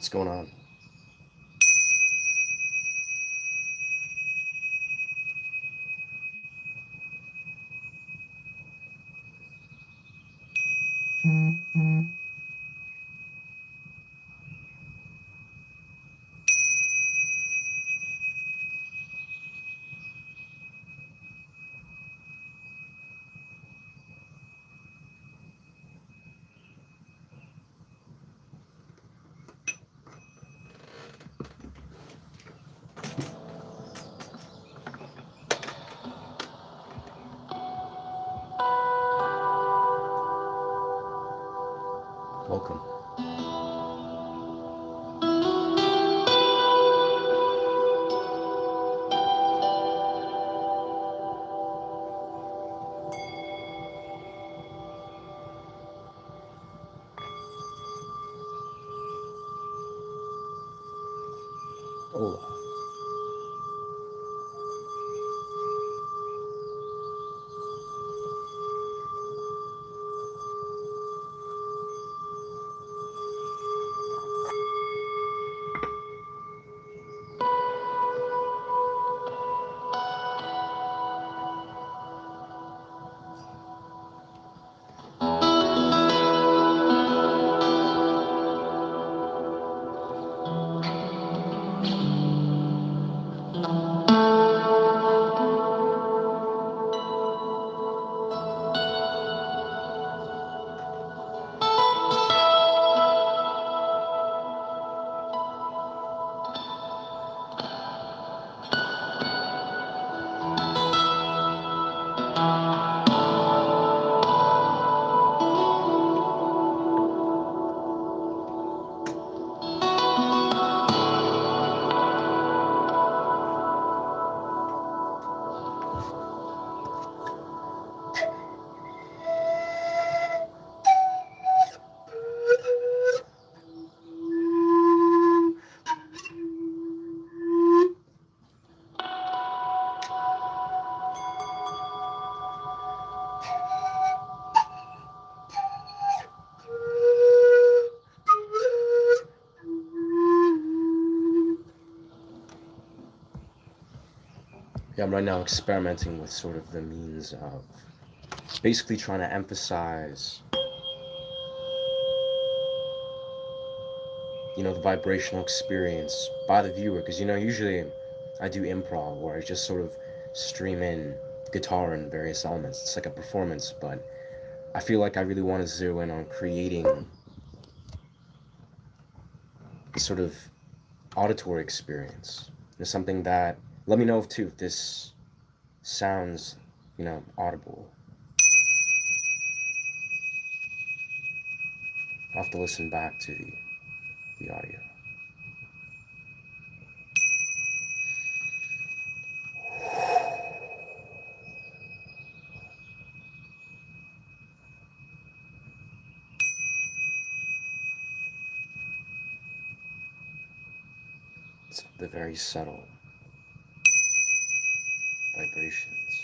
What's going on? Welcome. Hola. Yeah, I'm right now experimenting with sort of the means of basically trying to emphasize, the vibrational experience by the viewer. Because, usually I do improv where I just sort of stream in guitar and various elements. It's like a performance, but I feel like I really want to zero in on creating this sort of auditory experience. There's something that, let me know if too, if this sounds, audible. I'll have to listen back to the audio. It's the very subtle vibrations.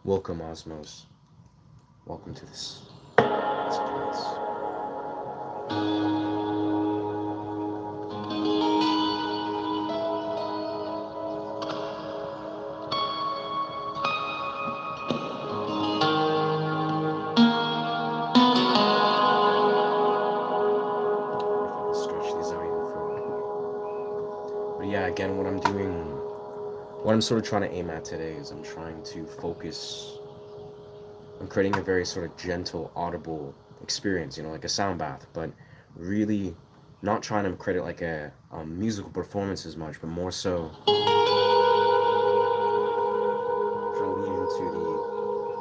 Welcome, Osmos. Welcome to this place. Stretch these out even further. But yeah, again, what I'm sort of trying to aim at today is I'm trying to focus. I'm creating a very sort of gentle, audible experience, like a sound bath, but really not trying to create it like a musical performance as much, but more so trying to lean into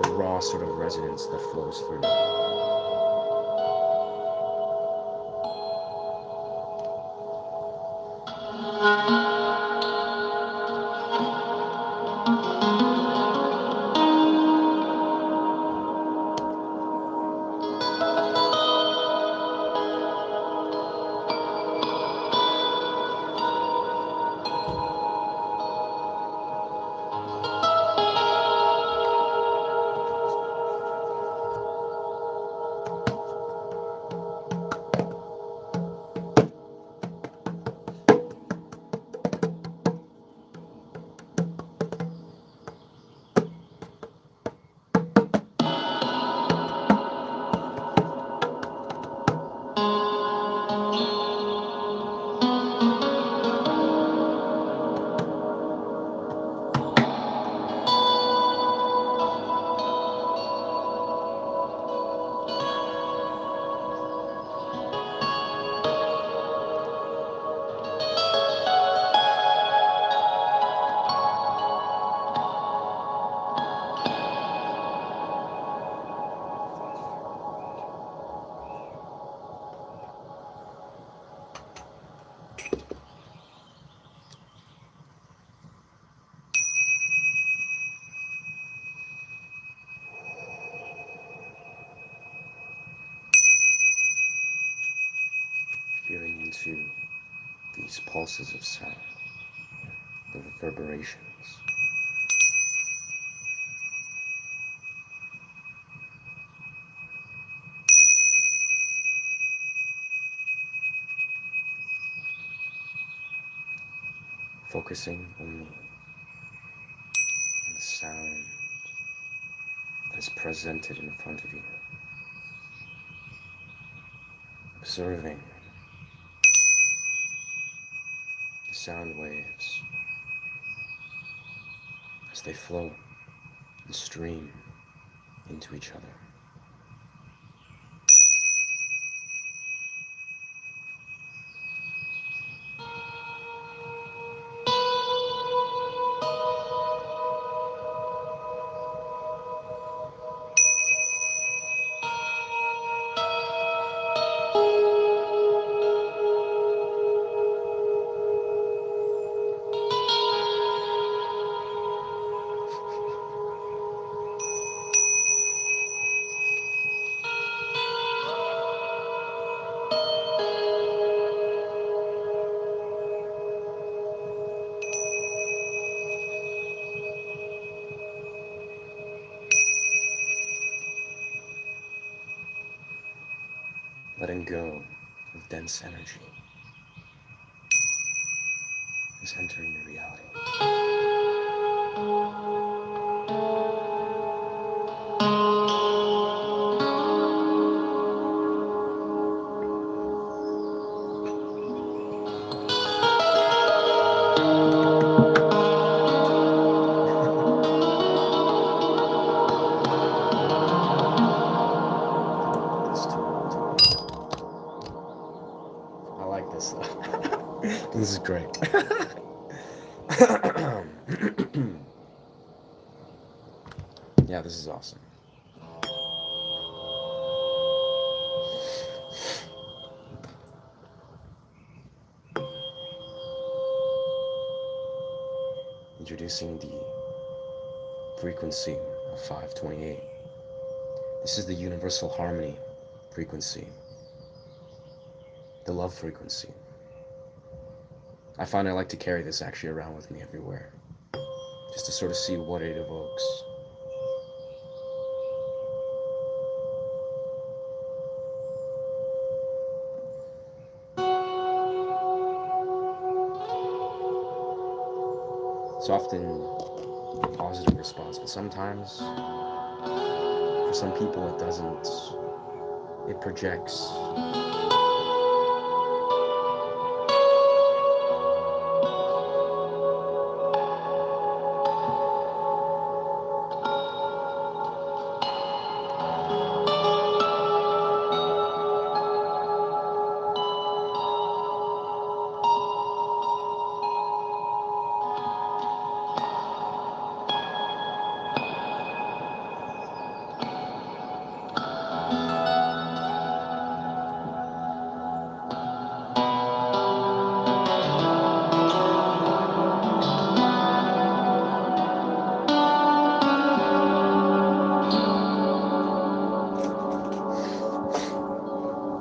the raw sort of resonance that flows through. these pulses of sound, the reverberations. Focusing only on the sound that is presented in front of you. Observing the sound waves as they flow and stream into each other. Letting go of dense energy is entering your reality. I like this. This is great. Yeah, this is awesome. Introducing the frequency of 528. This is the universal harmony frequency, the love frequency. I find I like to carry this actually around with me everywhere, just to sort of see what it evokes. It's often a positive response, but sometimes, for some people, it doesn't. It projects.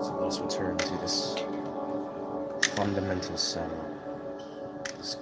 So let's return to this fundamental sound. This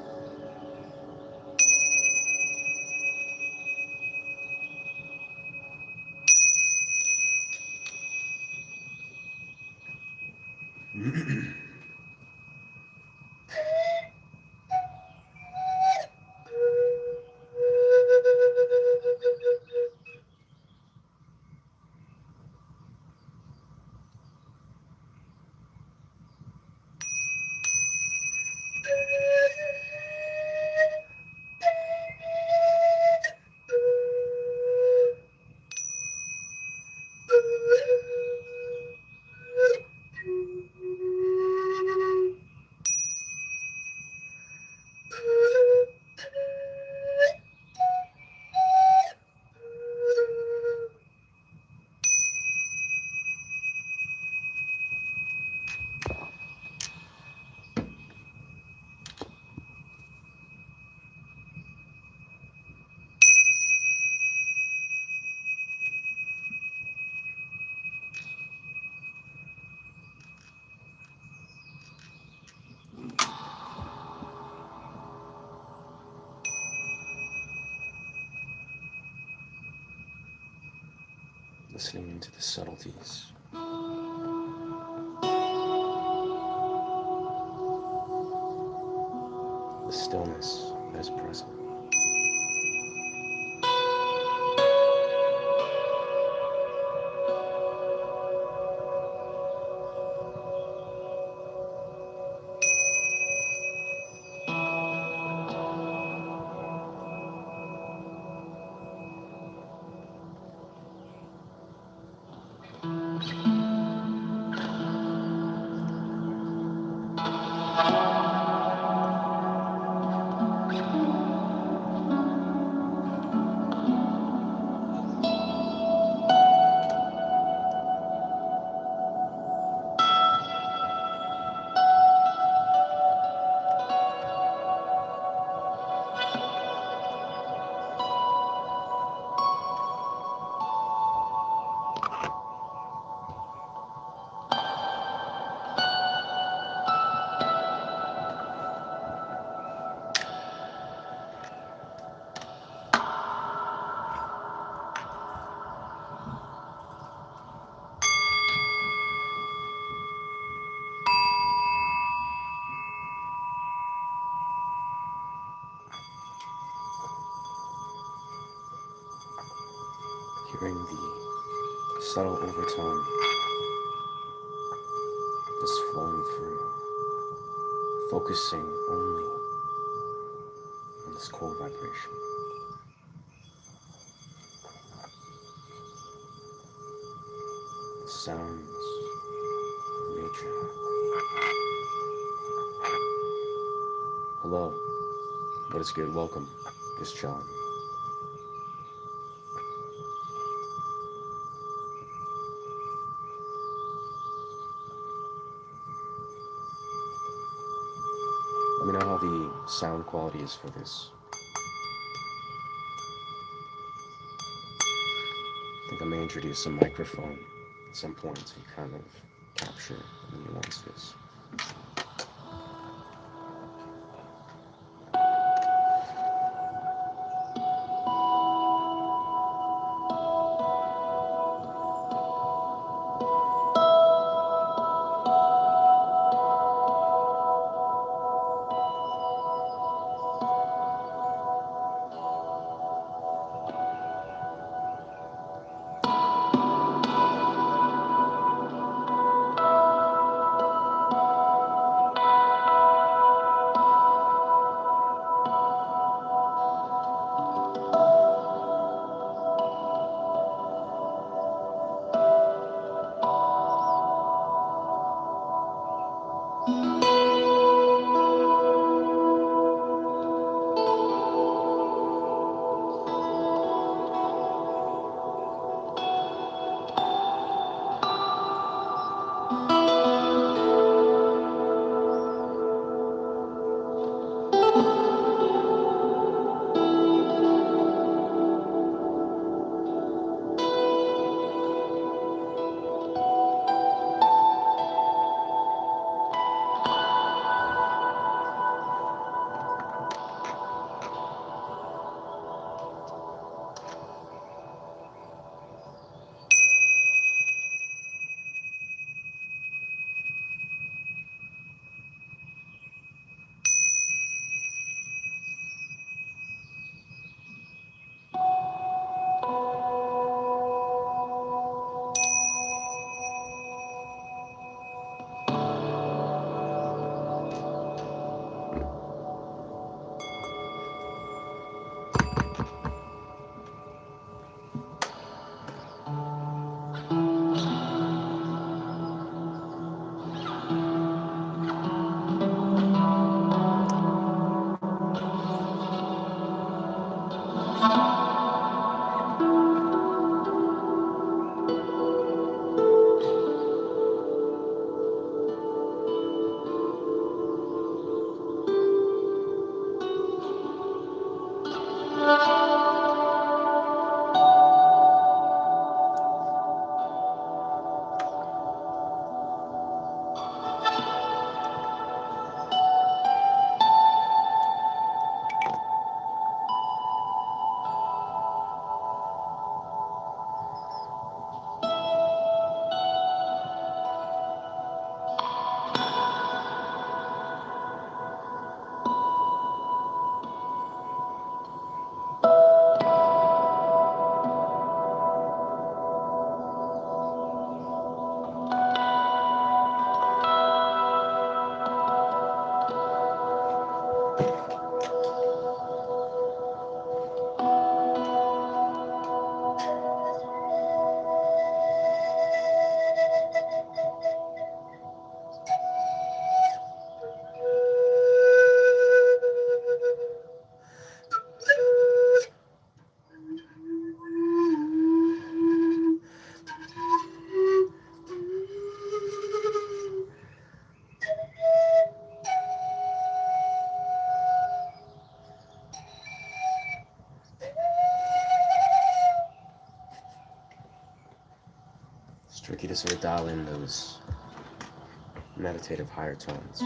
listening into the subtleties, the stillness that is present. Hearing the subtle overtone just flowing through, focusing only on this core vibration. The sounds of nature. Hello, what is good? Welcome. Just chilling. Let me know how the sound quality is for this. I think I may introduce a microphone at some point to kind of capture the nuances. tricky to sort of dial in those meditative higher tones.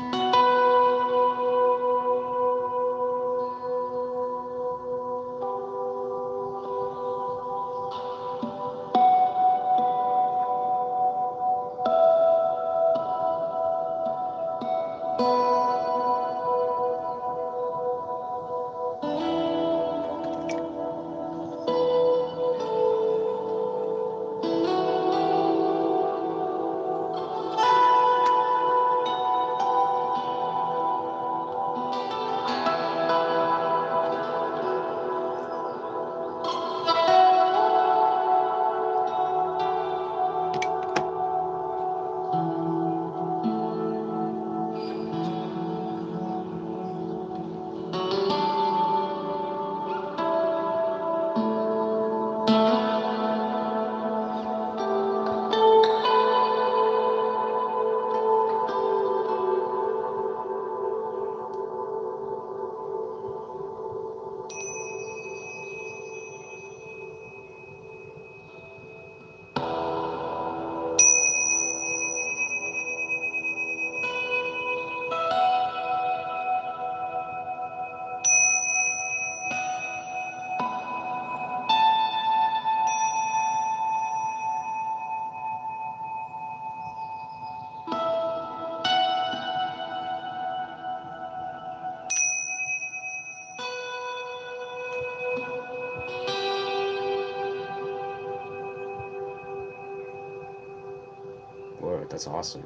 Word, that's awesome.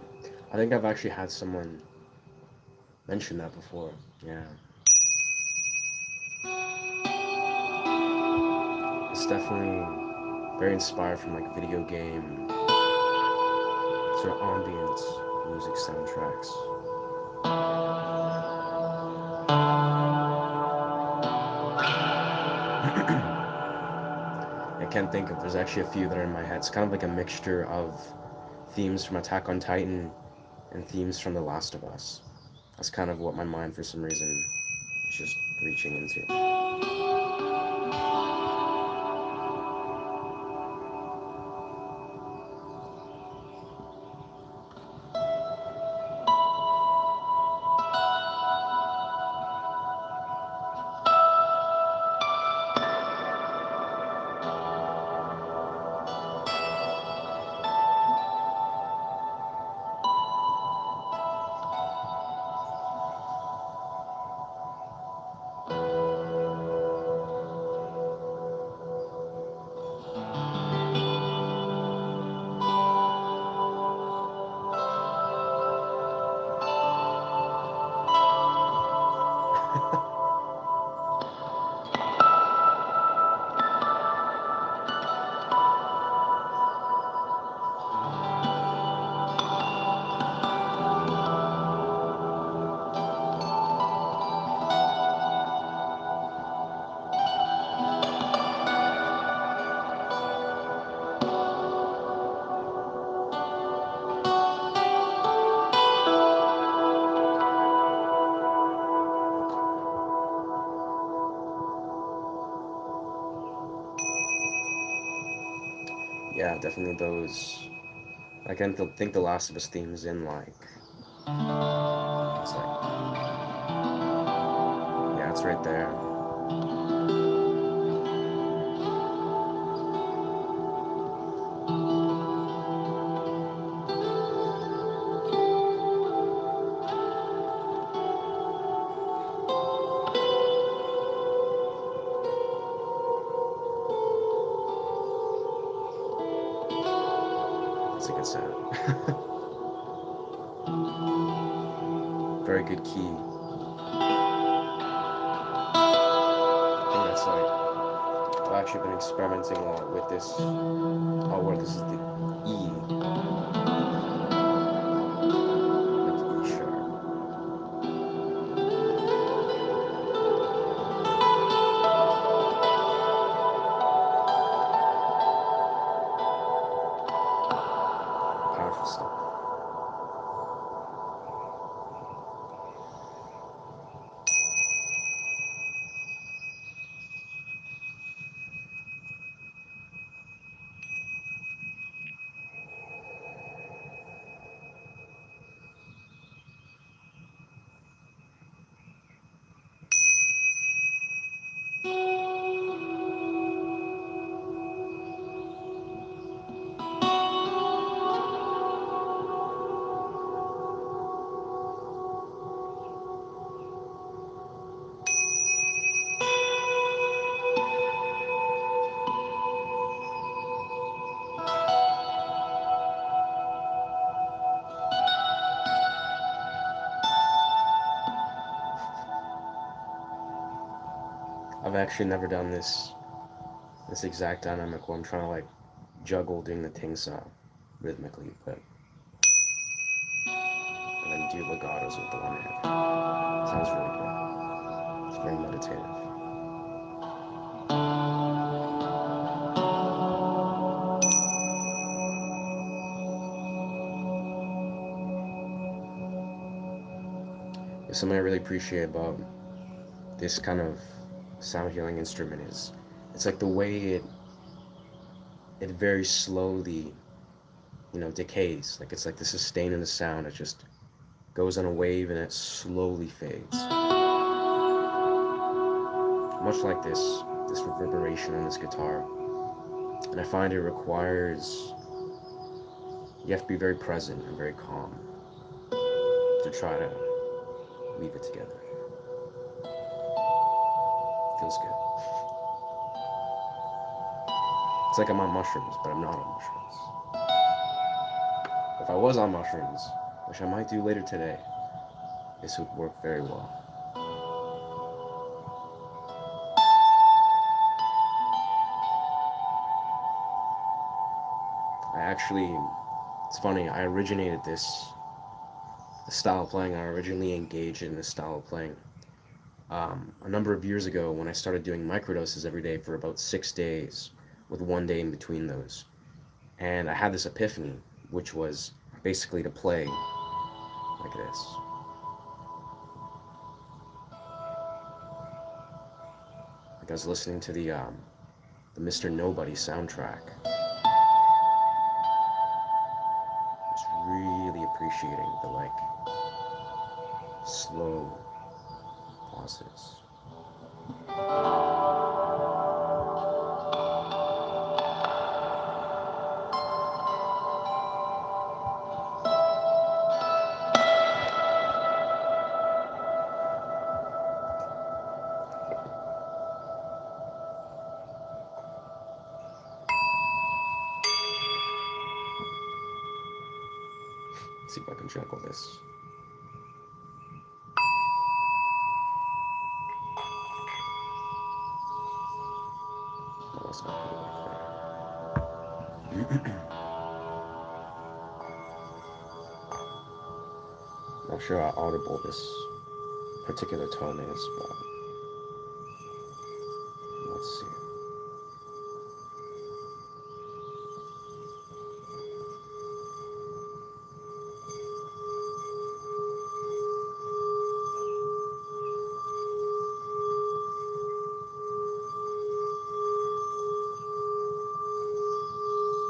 I think I've actually had someone mention that before. Yeah. It's definitely very inspired from like video game sort of ambient music soundtracks. I can't think of. There's actually a few that are in my head. It's kind of like a mixture of themes from Attack on Titan and themes from The Last of Us. That's kind of what my mind, for some reason, is just reaching into. Yeah, definitely those. I can think The Last of Us themes in like. It's like, yeah, it's right there. It's a good sound. Very good key. I think that's like I've actually been experimenting a lot with this. Oh, where this is the E, like E sharp. Powerful stuff. actually never done this exact dynamic where I'm trying to like juggle doing the ting sa rhythmically, but and then do legatos with the one hand. Sounds really good. It's very meditative. Something I really appreciate about this kind of sound healing instrument is it's like the way it very slowly, decays. Like it's like the sustain in the sound. It just goes on a wave and it slowly fades. Much like this reverberation on this guitar. And I find it requires you have to be very present and very calm to try to weave it together. Feels good. It's like I'm on mushrooms, but I'm not on mushrooms. If I was on mushrooms, which I might do later today, this would work very well. It's funny, I originated the style of playing, I originally engaged in this style of playing a number of years ago when I started doing microdoses every day for about 6 days, with one day in between those. And I had this epiphany, which was basically to play like this. Like I was listening to the Mr. Nobody soundtrack. Just really appreciating the like slow pauses. Let's see if I can juggle this. No, let's not put it like that. Not sure how audible this particular tone is, but let's see.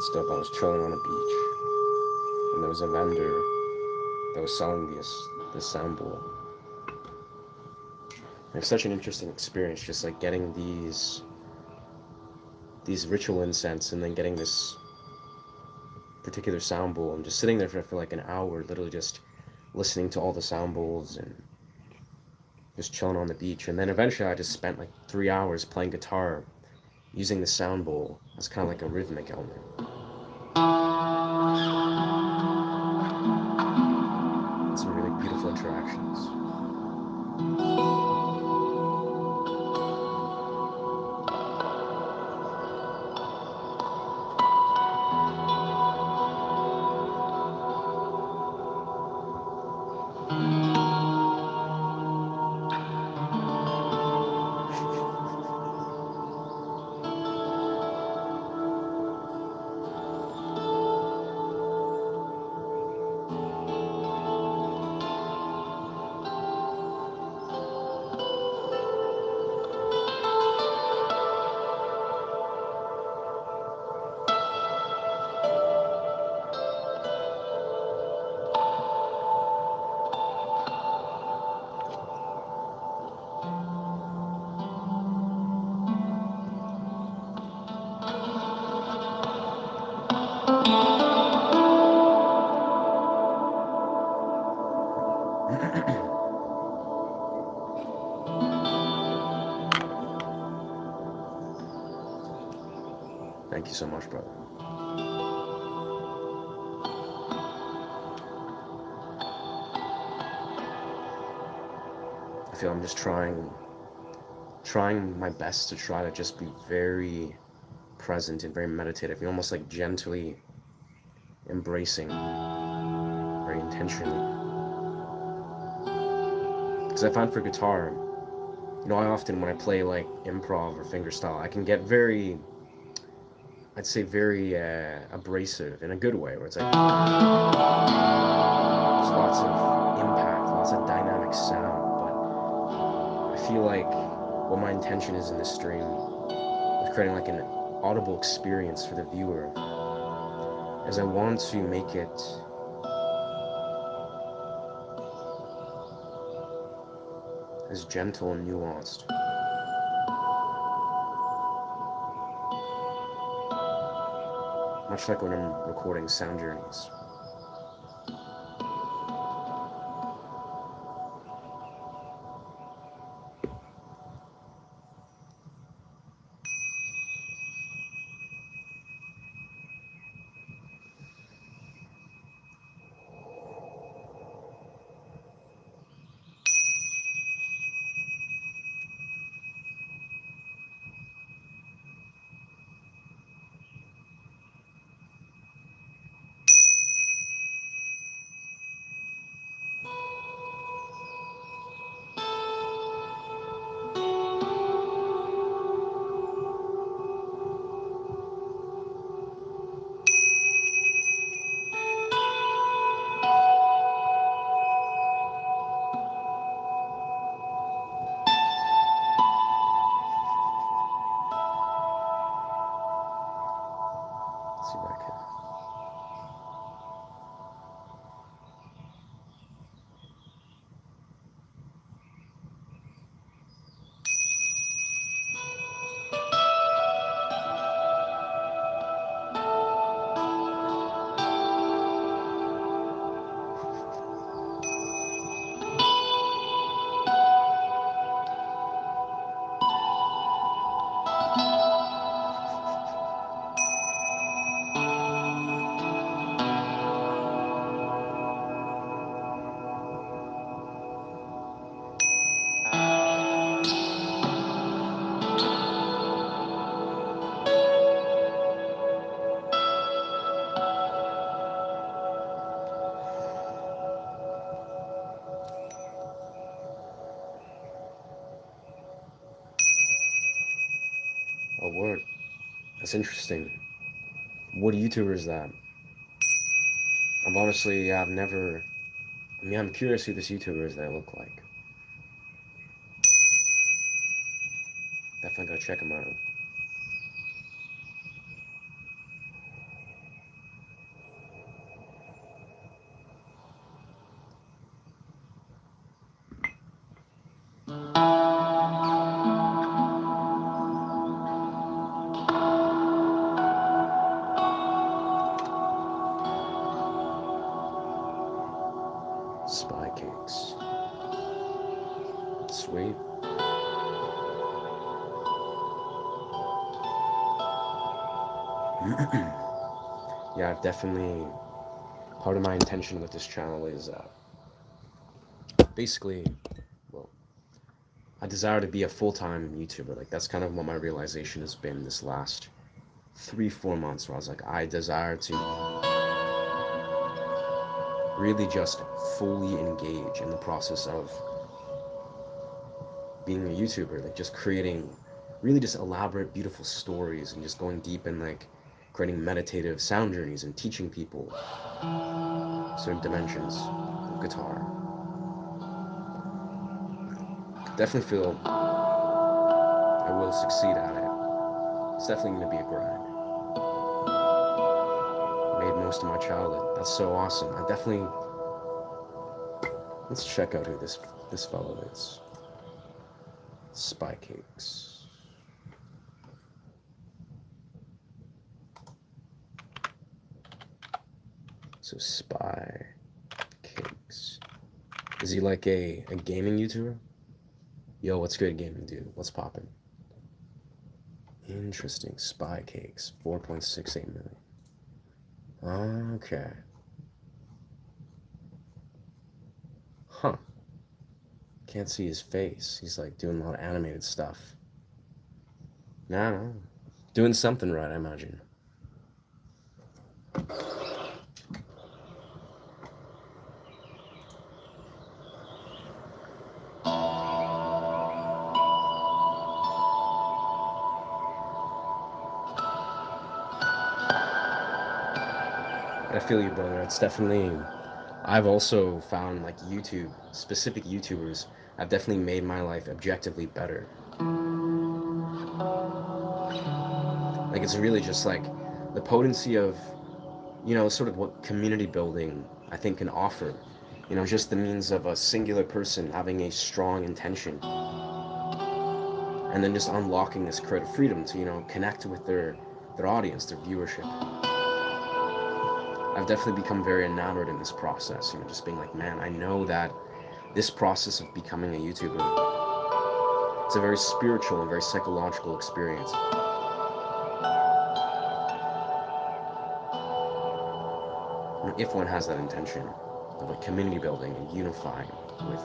Stuff. I was chilling on a beach, and there was a vendor that was selling this sound bowl. And it's such an interesting experience, just like getting these ritual incense, and then getting this particular sound bowl, and just sitting there for like an hour, literally just listening to all the sound bowls and just chilling on the beach. And then eventually, I just spent like 3 hours playing guitar, using the sound bowl as kind of like a rhythmic element. Some really beautiful interactions. Thank you so much, brother. I feel I'm just trying trying my best to try to just be very present and very meditative, almost like gently embracing, very intentionally. Because I find for guitar, I often, when I play like improv or fingerstyle, I can get very, I'd say very abrasive in a good way, where it's like there's lots of impact, lots of dynamic sound. But I feel like what my intention is in this stream, with creating like an audible experience for the viewer, is I want to make it as gentle and nuanced. Much like when I'm recording Sound Journeys. Let's see if I can. Oh, word. That's interesting. What YouTuber is that? I've never. I'm curious who this YouTuber is that I look like. Definitely gotta check him out. Spy Cakes. Sweet. Yeah, I've definitely. Part of my intention with this channel is basically, well, I desire to be a full-time YouTuber. Like, that's kind of what my realization has been this last 3-4 months, where I was like, I desire to really just fully engage in the process of being a YouTuber, like just creating really just elaborate, beautiful stories and just going deep in like creating meditative sound journeys and teaching people certain dimensions of guitar. Definitely feel I will succeed at it. It's definitely going to be a grind. Made most of my childhood. That's so awesome. I definitely. Let's check out who this fellow is. Spy Cakes. So Spy Cakes. Is he like a gaming YouTuber? Yo, what's good, gaming dude? What's poppin'? Interesting. Spy Cakes. 4.68 million. Okay. Huh. Can't see his face. He's like doing a lot of animated stuff. No, no. Doing something right, I imagine. I feel you, brother. It's definitely. I've also found like YouTube, specific YouTubers, have definitely made my life objectively better. Like it's really just like the potency of, sort of what community building I think can offer. Just the means of a singular person having a strong intention and then just unlocking this creative freedom to, connect with their audience, their viewership. I've definitely become very enamored in this process, just being like, man, I know that this process of becoming a YouTuber, it's a very spiritual and very psychological experience. If one has that intention of like community building and unifying with.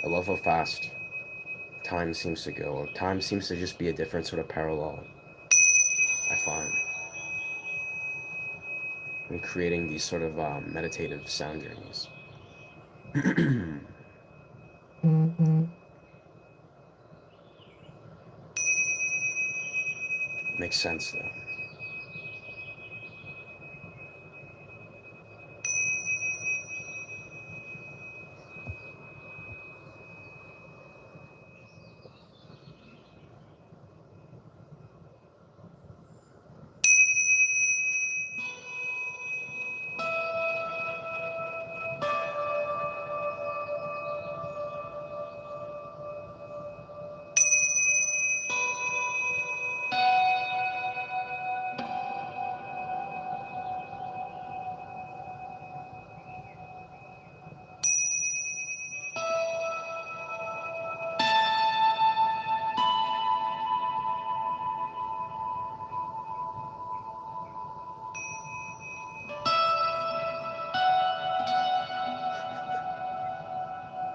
I love how fast time seems to go, or time seems to just be a different sort of parallel, I find, when creating these sort of meditative sound journeys. Makes sense, though.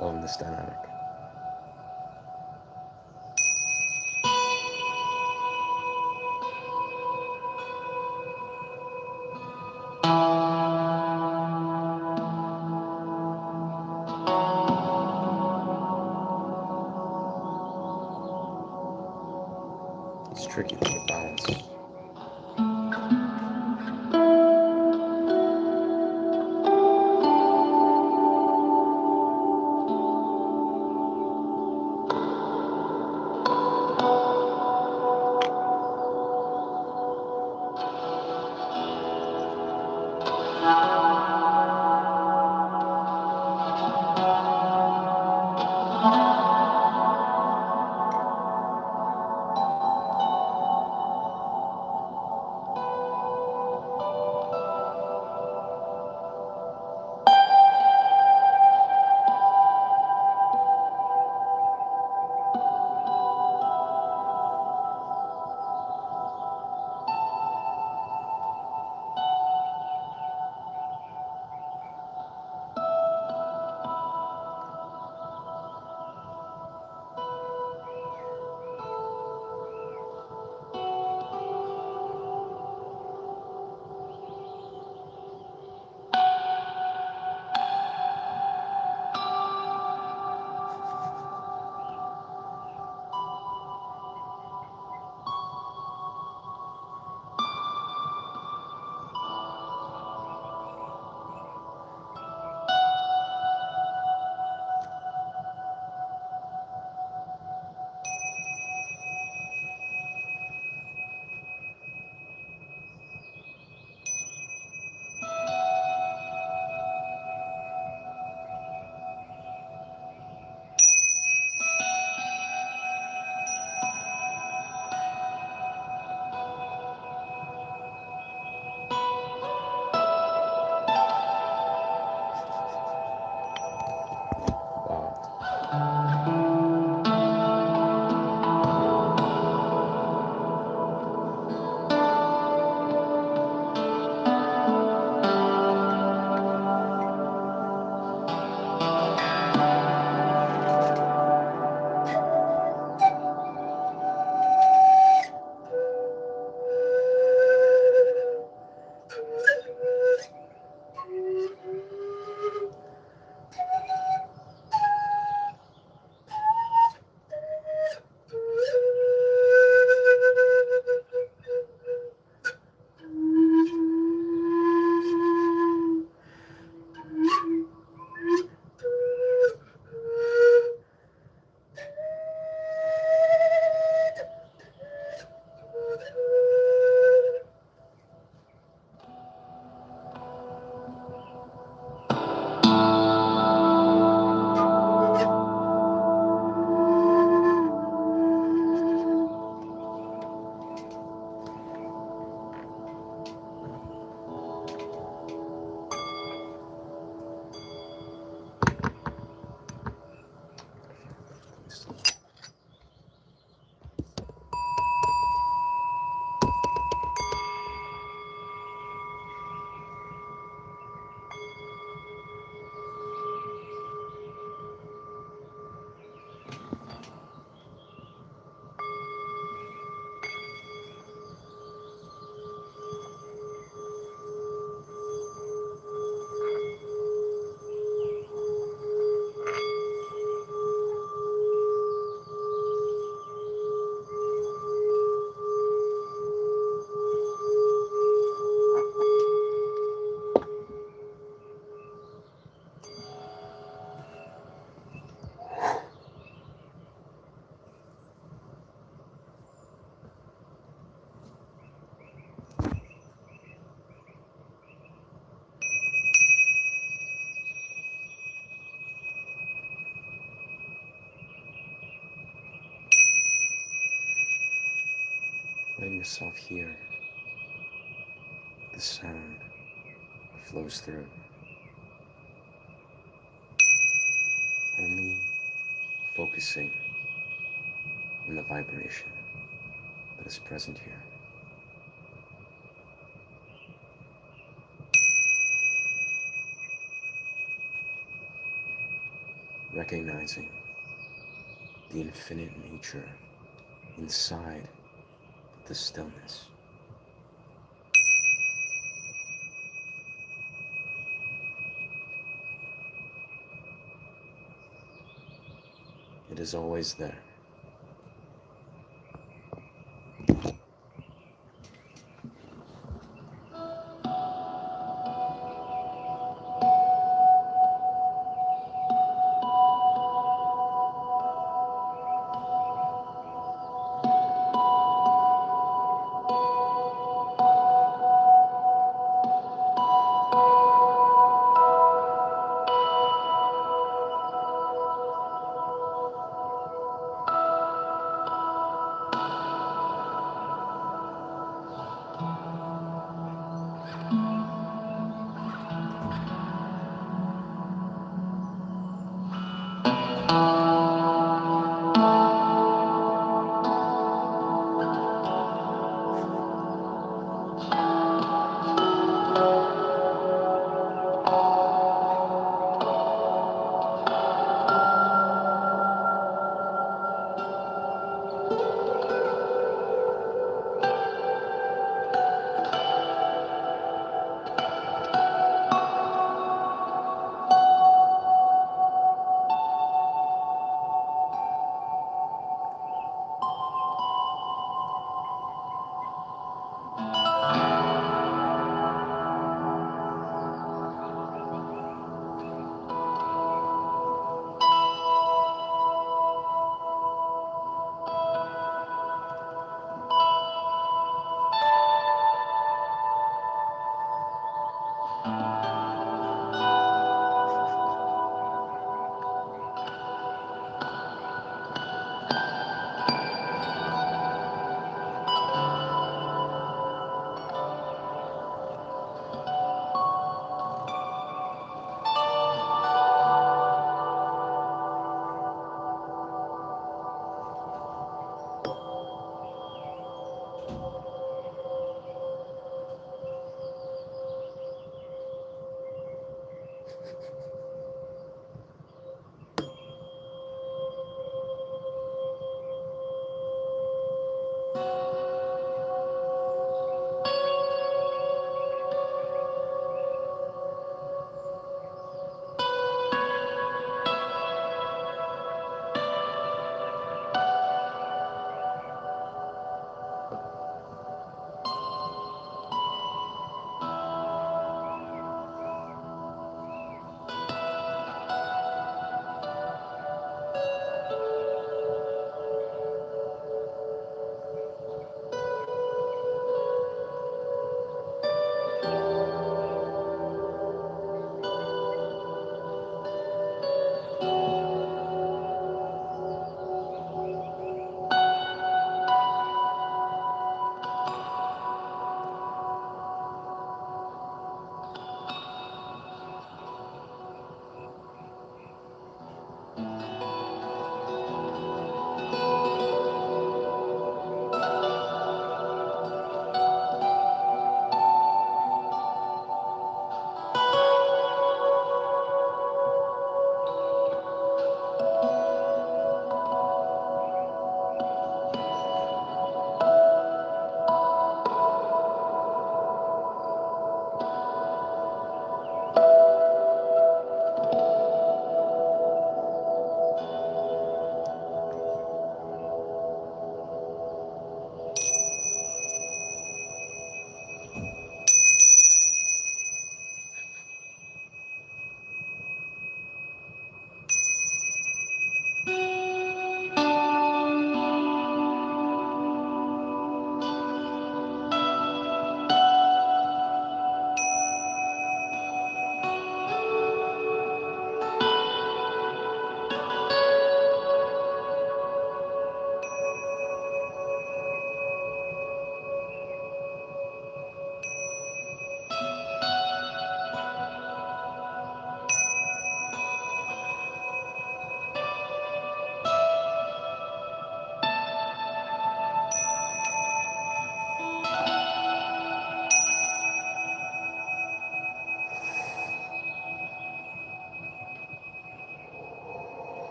Loving this dynamic. It's tricky to get balance. letting yourself hear the sound that flows through, only focusing on the vibration that is present here. Recognizing the infinite nature inside the stillness. It is always there.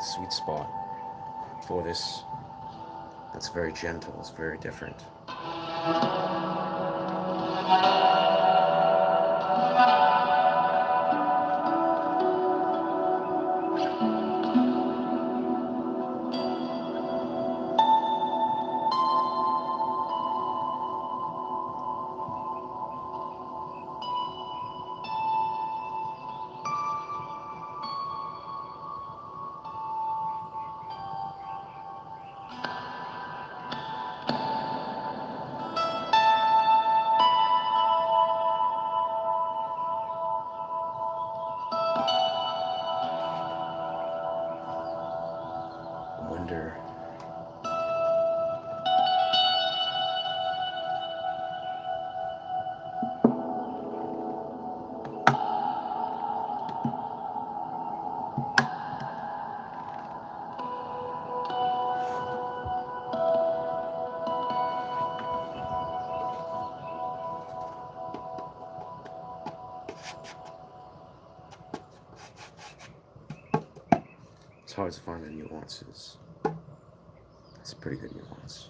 sweet spot for this. That's very gentle. It's very different. I wonder. It's hard to find the nuances. It's a pretty good nuance.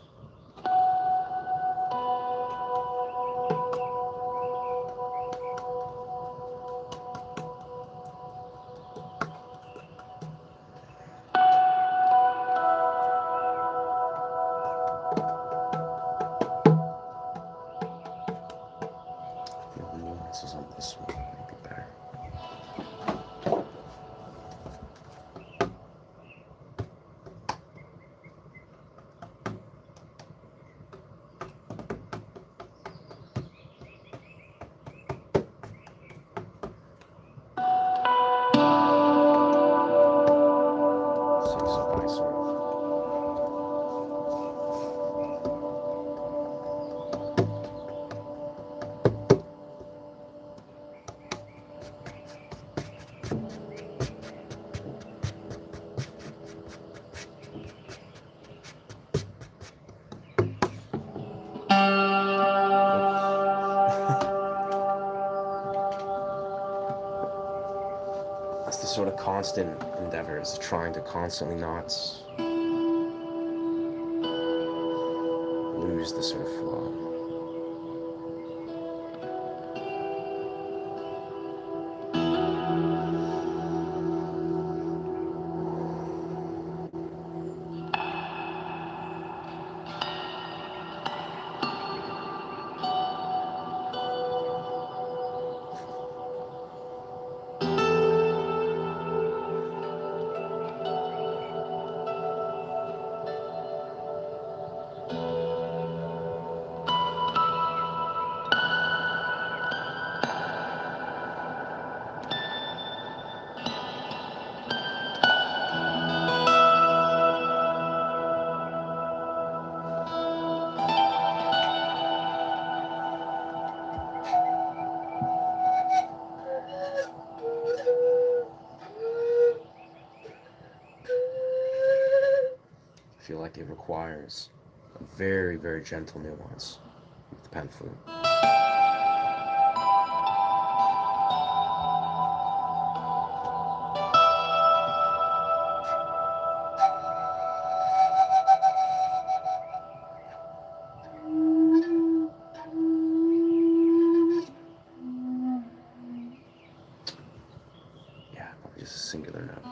I feel the nuances on this one might be better. That's the sort of constant endeavor, is trying to constantly not lose the sort of flow. I feel like it requires a very, very gentle nuance with the pan flute. Yeah, probably just a singular note.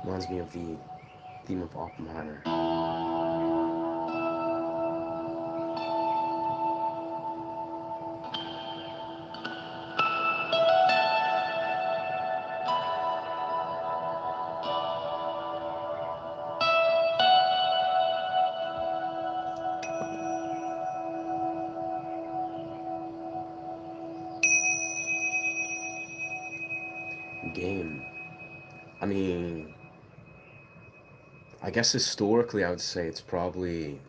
Reminds me of the theme of Oppenheimer. Game. I mean, I guess historically I would say it's probably.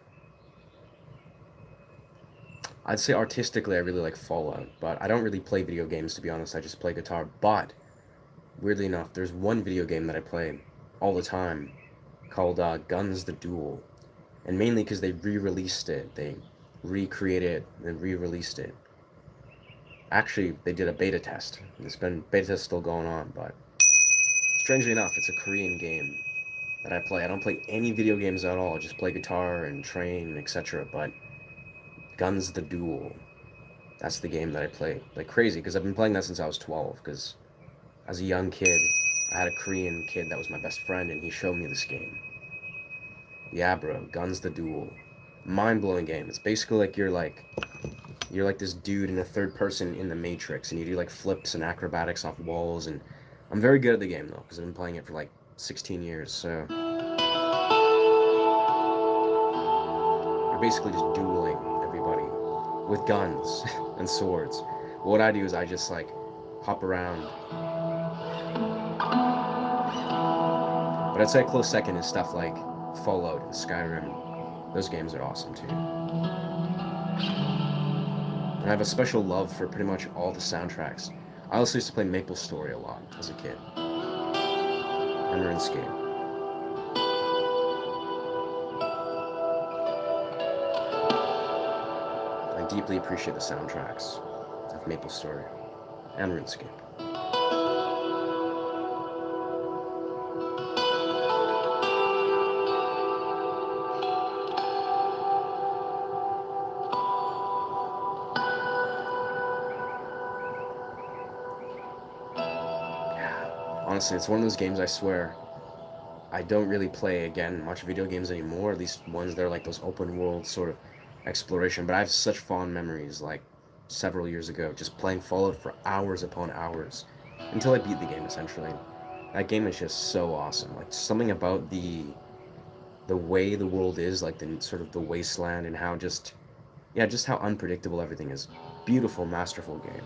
I'd say artistically I really like Fallout, but I don't really play video games to be honest. I just play guitar. But weirdly enough, there's one video game that I play all the time called Guns the Duel, and mainly because they re-released it. They recreated it and re-released it. Actually, they did a beta test. It's been beta test still going on, but strangely enough, it's a Korean game that I play. I don't play any video games at all. I just play guitar and train, etc. But Guns the Duel, that's the game that I play like crazy because I've been playing that since I was 12. Because as a young kid, I had a Korean kid that was my best friend, and he showed me this game. Yeah, bro, Guns the Duel, mind blowing game. It's basically like you're like this dude in a third person in the Matrix, and you do like flips and acrobatics off walls. And I'm very good at the game though, because I've been playing it for like 16 years. So you're basically just dueling everybody with guns and swords. What I do is I just like hop around. But I'd say a close second is stuff like Fallout and Skyrim. Those games are awesome too. And I have a special love for pretty much all the soundtracks. I also used to play Maple Story a lot as a kid. And RuneScape. I deeply appreciate the soundtracks of Maple Story and RuneScape. Honestly, it's one of those games I swear I don't really play again much video games anymore. At least ones that are like those open world sort of exploration. But I have such fond memories, like several years ago, just playing Fallout for hours upon hours until I beat the game. Essentially, that game is just so awesome. Like something about the way the world is, like the sort of the wasteland, and how just yeah, just how unpredictable everything is. Beautiful, masterful game.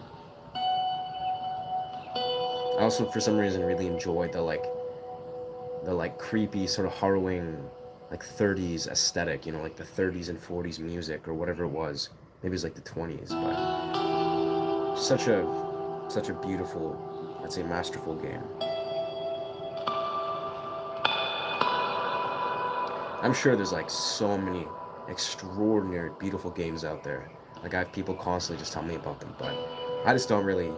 I also, for some reason, really enjoyed the creepy, sort of harrowing, like 30s aesthetic. You know, like the 30s and 40s music or whatever it was. Maybe it was like the 20s, but such a beautiful, I'd say, masterful game. I'm sure there's like so many extraordinary, beautiful games out there. Like I have people constantly just tell me about them, but I just don't really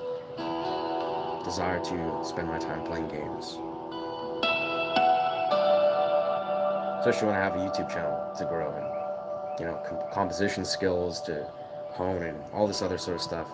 desire to spend my time playing games. Especially when I have a YouTube channel to grow and composition skills to hone and all this other sort of stuff.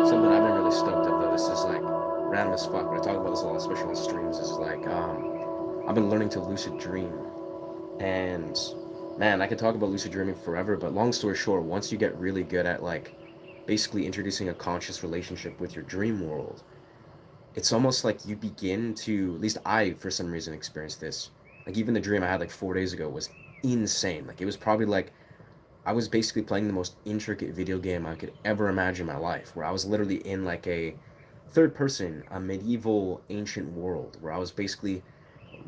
Something I've been really stoked of though. This is like random as fuck, but I talk about this a lot, especially on streams. Is like I've been learning to lucid dream, and man, I could talk about lucid dreaming forever. But long story short, once you get really good at like basically introducing a conscious relationship with your dream world, it's almost like you begin to, at least I for some reason experienced this. Like even the dream I had like 4 days ago was insane. Like it was probably like I was basically playing the most intricate video game I could ever imagine in my life, where I was literally in like a third person, a medieval ancient world, where I was basically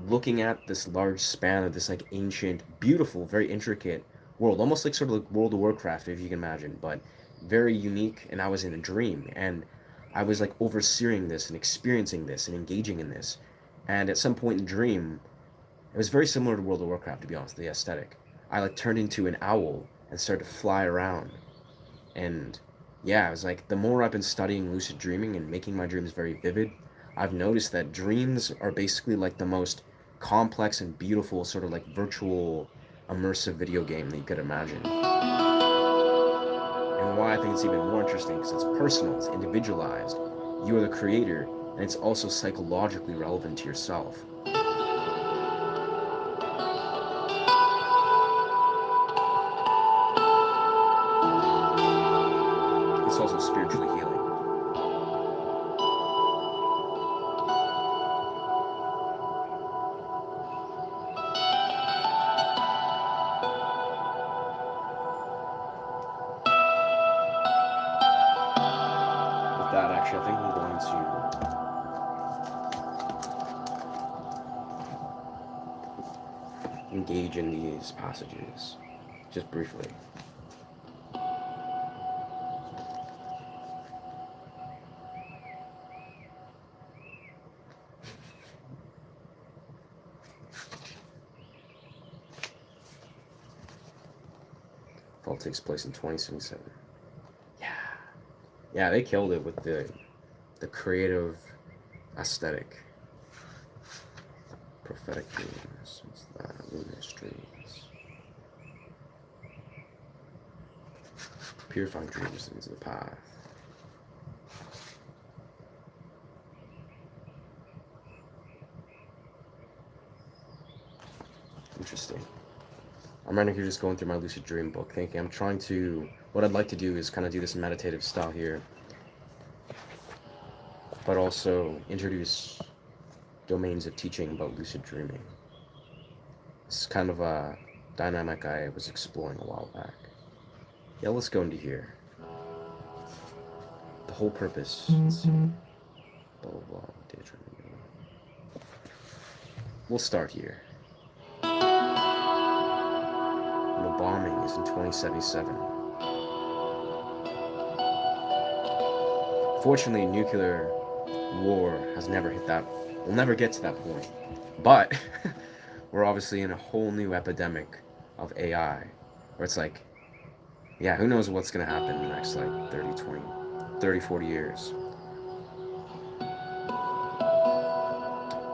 looking at this large span of this like ancient, beautiful, very intricate world, almost like sort of like World of Warcraft, if you can imagine, but very unique. And I was in a dream, and I was like overseeing this and experiencing this and engaging in this. And at some point in the dream, it was very similar to World of Warcraft, to be honest, the aesthetic. I like turned into an owl and started to fly around. And yeah, it was like the more I've been studying lucid dreaming and making my dreams very vivid, I've noticed that dreams are basically like the most complex and beautiful sort of like virtual immersive video game that you could imagine. And why I think it's even more interesting because it's personal, it's individualized. You are the creator, and it's also psychologically relevant to yourself. It's also spiritually healing. With that, actually, I think I'm going to engage in these passages just briefly. Fall takes place in 2077. Yeah. Yeah, they killed it with the creative aesthetic. Prophetic dreams. What's that? Luminous dreams. Purifying dreams into the path. Interesting. I'm right here just going through my lucid dream book, thinking I'm trying to. What I'd like to do is kind of do this meditative style here, but also introduce domains of teaching about lucid dreaming. It's kind of a dynamic I was exploring a while back. Yeah, let's go into here. The whole purpose. Let's see. Blah blah blah. Daydreaming. We'll start here. The bombing is in 2077. Fortunately, nuclear war has never hit that. We'll never get to that point. But we're obviously in a whole new epidemic of AI, where it's like, yeah, who knows what's going to happen in the next like 30, 40 years.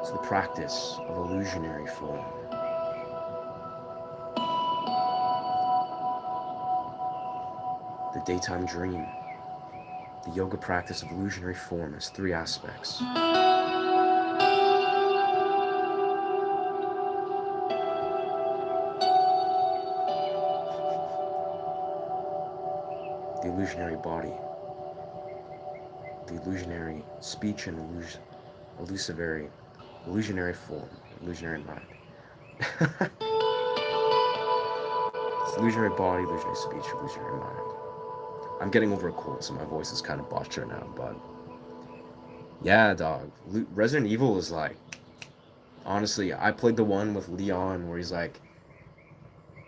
So the practice of illusionary form. The daytime dream. The yoga practice of illusionary form has three aspects. The illusionary body, the illusionary speech and illusionary form, illusionary mind. It's illusionary body, illusionary speech, illusionary mind. I'm getting over a cold, so my voice is kind of botched right now, but yeah, dog. Resident Evil is like, honestly, I played the one with Leon where he's like,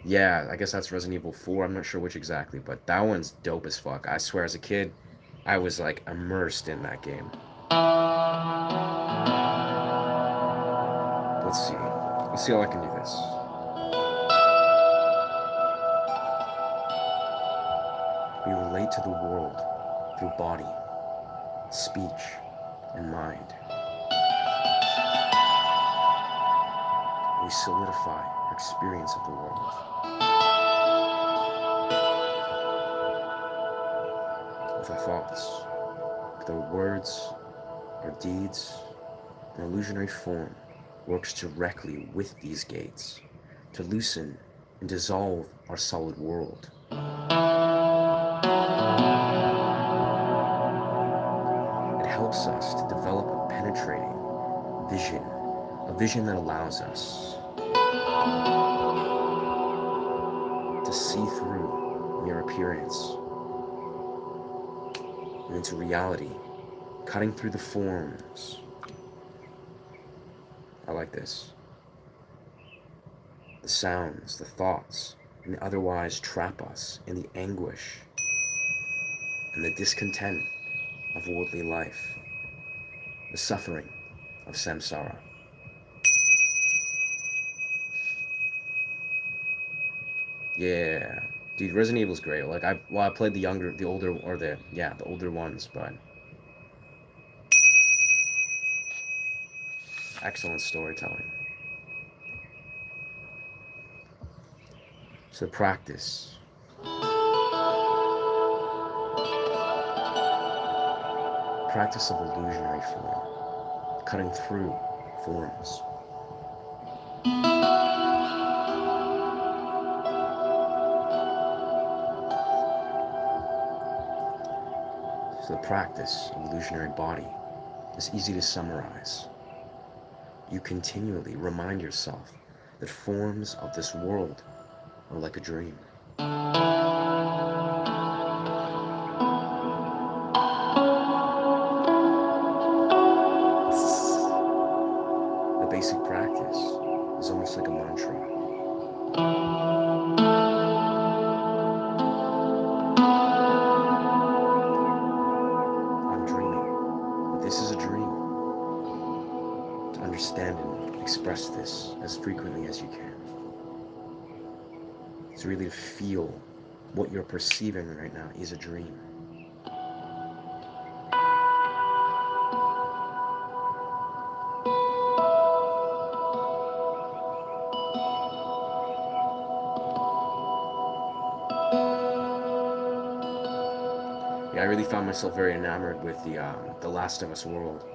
yeah, I guess that's Resident Evil 4. I'm not sure which exactly, but that one's dope as fuck. I swear, as a kid, I was like immersed in that game. Let's see. Let's see how I can do this. We relate to the world through body, speech, and mind. We solidify our experience of the world. With our thoughts, with our words, our deeds, an illusionary form works directly with these gates to loosen and dissolve our solid world. It helps us to develop a penetrating vision, a vision that allows us to see through mere appearance and into reality, cutting through the forms. I like this. The sounds, the thoughts, and otherwise trap us in the anguish and the discontent of worldly life, the suffering of samsara. Yeah, dude, Resident Evil's great. Like I played the older ones, but excellent storytelling. So the practice of illusionary form, cutting through forms. So the practice of illusionary body is easy to summarize. You continually remind yourself that forms of this world are like a dream. The basic practice is almost like a mantra. I'm dreaming, but this is a dream. To understand and express this as frequently as you can. It's really to feel what you're perceiving right now is a dream. Yeah, I really found myself very enamored with the Last of Us world,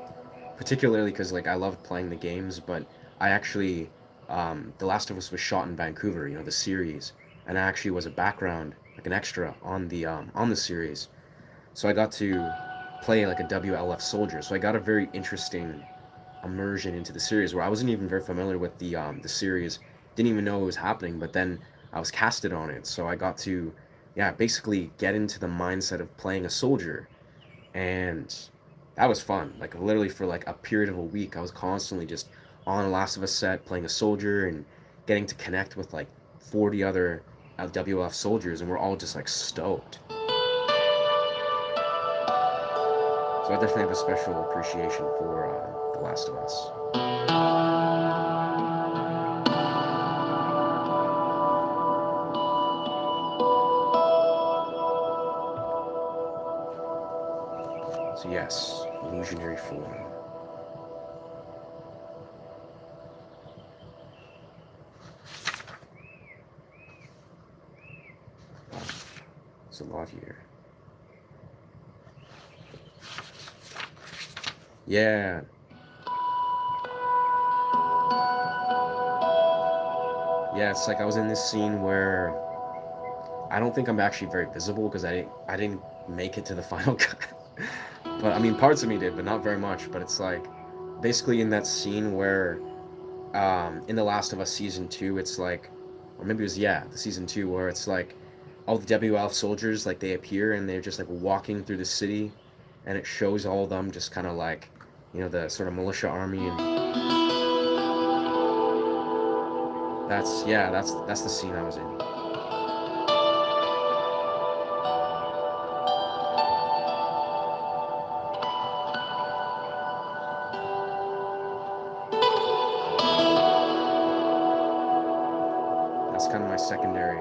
particularly because like I loved playing the games, but I actually the Last of Us was shot in Vancouver, the series, and I actually was a background, like an extra on the series, so I got to play like a WLF soldier. So I got a very interesting immersion into the series where I wasn't even very familiar with the series, didn't even know it was happening, but then I was casted on it, so I got to yeah basically get into the mindset of playing a soldier, and that was fun. Like literally for like a period of a week, I was constantly just on a Last of Us set playing a soldier and getting to connect with like 40 other WLF soldiers, and we're all just like stoked. So I definitely have a special appreciation for The Last of Us. So yes, illusionary form. Wow, there's a lot here. Yeah, yeah. It's like I was in this scene where I don't think I'm actually very visible because I didn't make it to the final cut. But I mean, parts of me did, but not very much. But it's like basically in that scene where in The Last of Us season two, it's like, or maybe it was the season two where it's like all the WLF soldiers like they appear and they're just like walking through the city, and it shows all of them just kind of like the sort of militia army, and that's the scene I was in. That's kind of my secondary.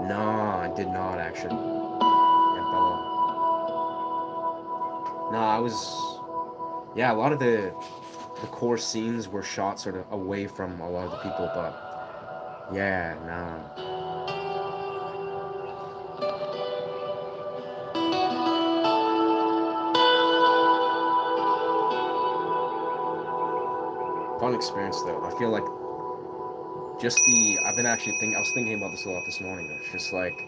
No, I did not actually. Yeah, Bella. No, I was. Yeah, a lot of the core scenes were shot sort of away from a lot of the people, but yeah, nah. Fun experience though. I feel like just the I've been actually think I was thinking about this a lot this morning. It's just like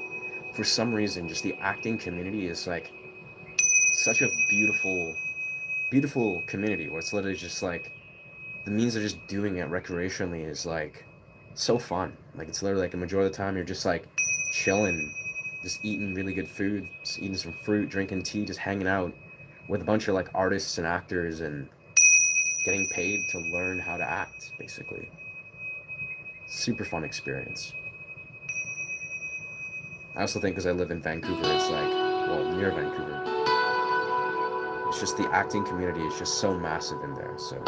for some reason, just the acting community is like such a beautiful community where it's literally just like the means of just doing it recreationally is like so fun. Like it's literally like a majority of the time you're just like chilling, just eating really good food, just eating some fruit, drinking tea, just hanging out with a bunch of like artists and actors and getting paid to learn how to act, basically. Super fun experience. I also think because I live in Vancouver, it's like, well, near Vancouver, it's just the acting community is just so massive in there. So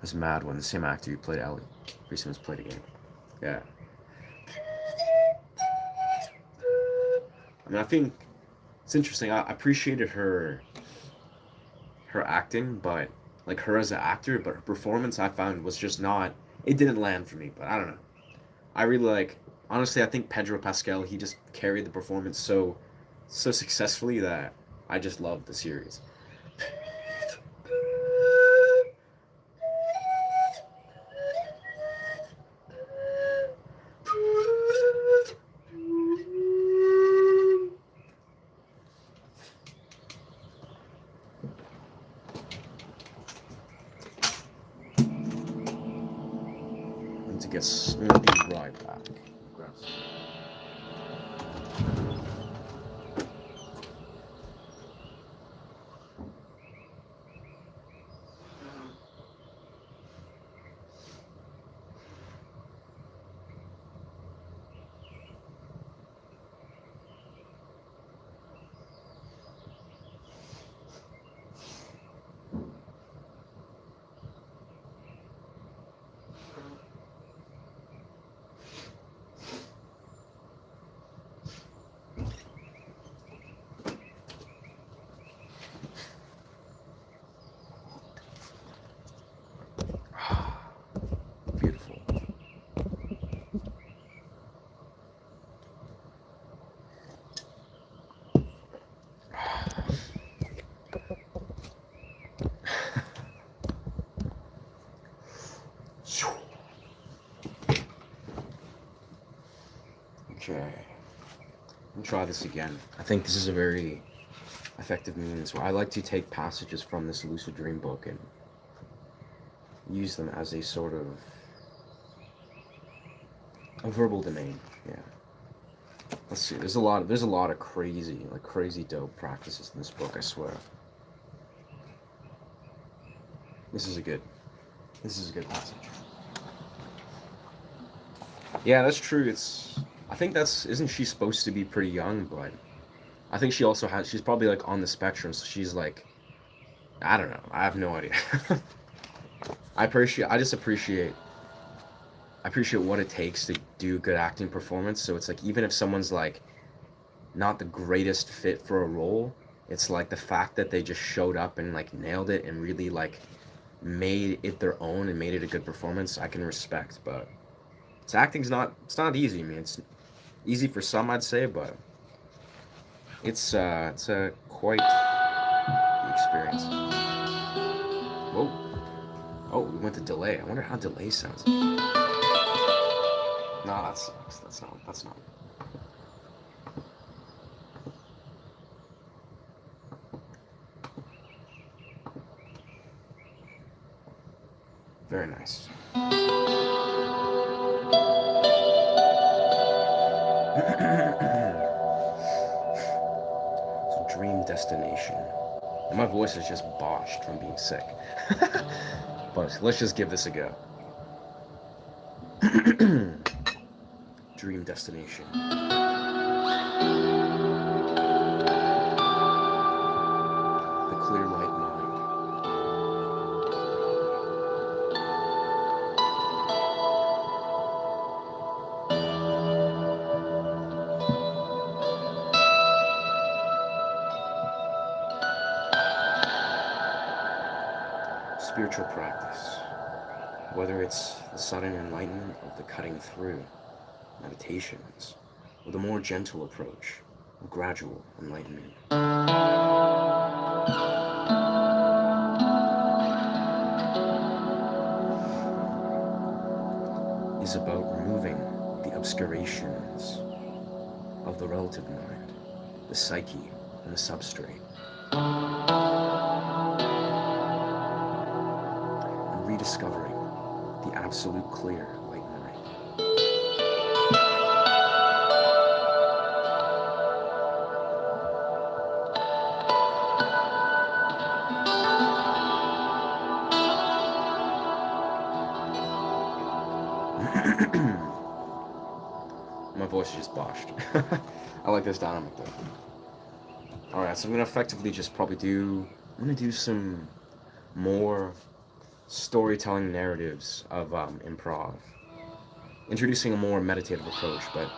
was Mad One, the same actor who played Ellie. Recently played a game. Yeah. I mean, I think it's interesting. I appreciated her acting, but like her as an actor, but her performance I found was just not. It didn't land for me. But I don't know. I really like. Honestly, I think Pedro Pascal, he just carried the performance so successfully that I just loved the series. And to get, I'm gonna be right back. Grab some. Beautiful. Okay. Let me try this again. I think this is a very effective means where I like to take passages from this lucid dream book and use them as a sort of a verbal domain. Yeah. Let's see. There's a lot of crazy dope practices in this book, I swear. This is a good passage. Yeah, that's true. I think isn't she supposed to be pretty young, but I think she's probably like on the spectrum, so she's like, I don't know. I have no idea. I just appreciate what it takes to do good acting performance. So it's like, even if someone's like not the greatest fit for a role, it's like the fact that they just showed up and like nailed it and really like made it their own and made it a good performance, I can respect. But it's not easy. I mean, it's easy for some, I'd say, but it's a quite the experience. Whoa. Oh, we went to delay. I wonder how delay sounds. No, that sucks. That's not. Very nice. So, dream destination. And my voice is just botched from being sick. But let's just give this a go. Dream destination. The clear light mind. Spiritual practice. Whether it's the sudden enlightenment of the cutting through, meditations, or the more gentle approach of gradual enlightenment. Is about removing the obscurations of the relative mind, the psyche, and the substrate, and rediscovering the absolute clear light mind. My voice is just botched. I like this dynamic though. Alright, so I'm gonna effectively just I'm gonna do some more storytelling narratives of improv, introducing a more meditative approach. But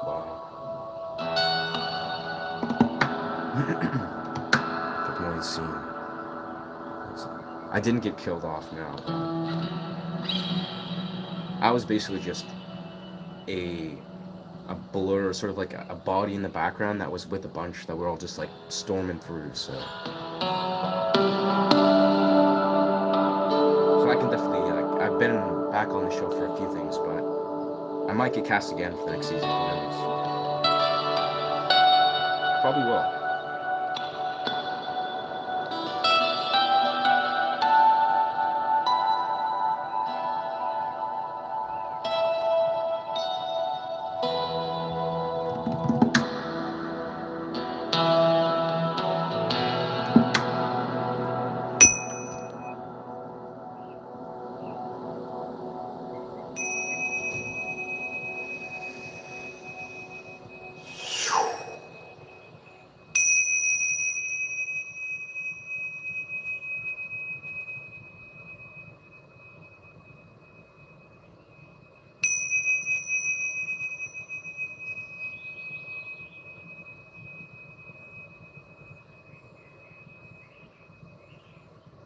wow, the scene. I didn't get killed off now. I was basically just a a blur, sort of like a body in the background that was with a bunch that were all just like storming through. So I can definitely like I've been back on the show for a few things, but I might get cast again for the next season. Who knows? Probably will.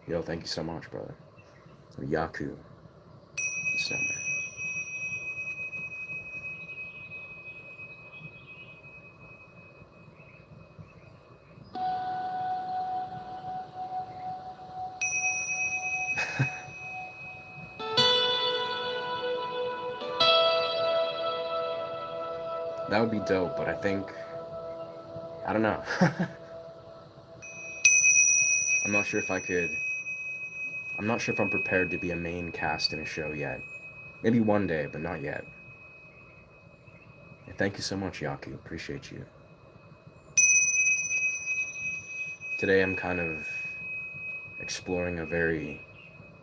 Yo, thank you so much, brother. Yaku, this number. That would be dope, but I think I don't know. I'm not sure if I could. I'm not sure if I'm prepared to be a main cast in a show yet. Maybe one day, but not yet. Thank you so much, Yaku. Appreciate you. Today I'm kind of exploring a very,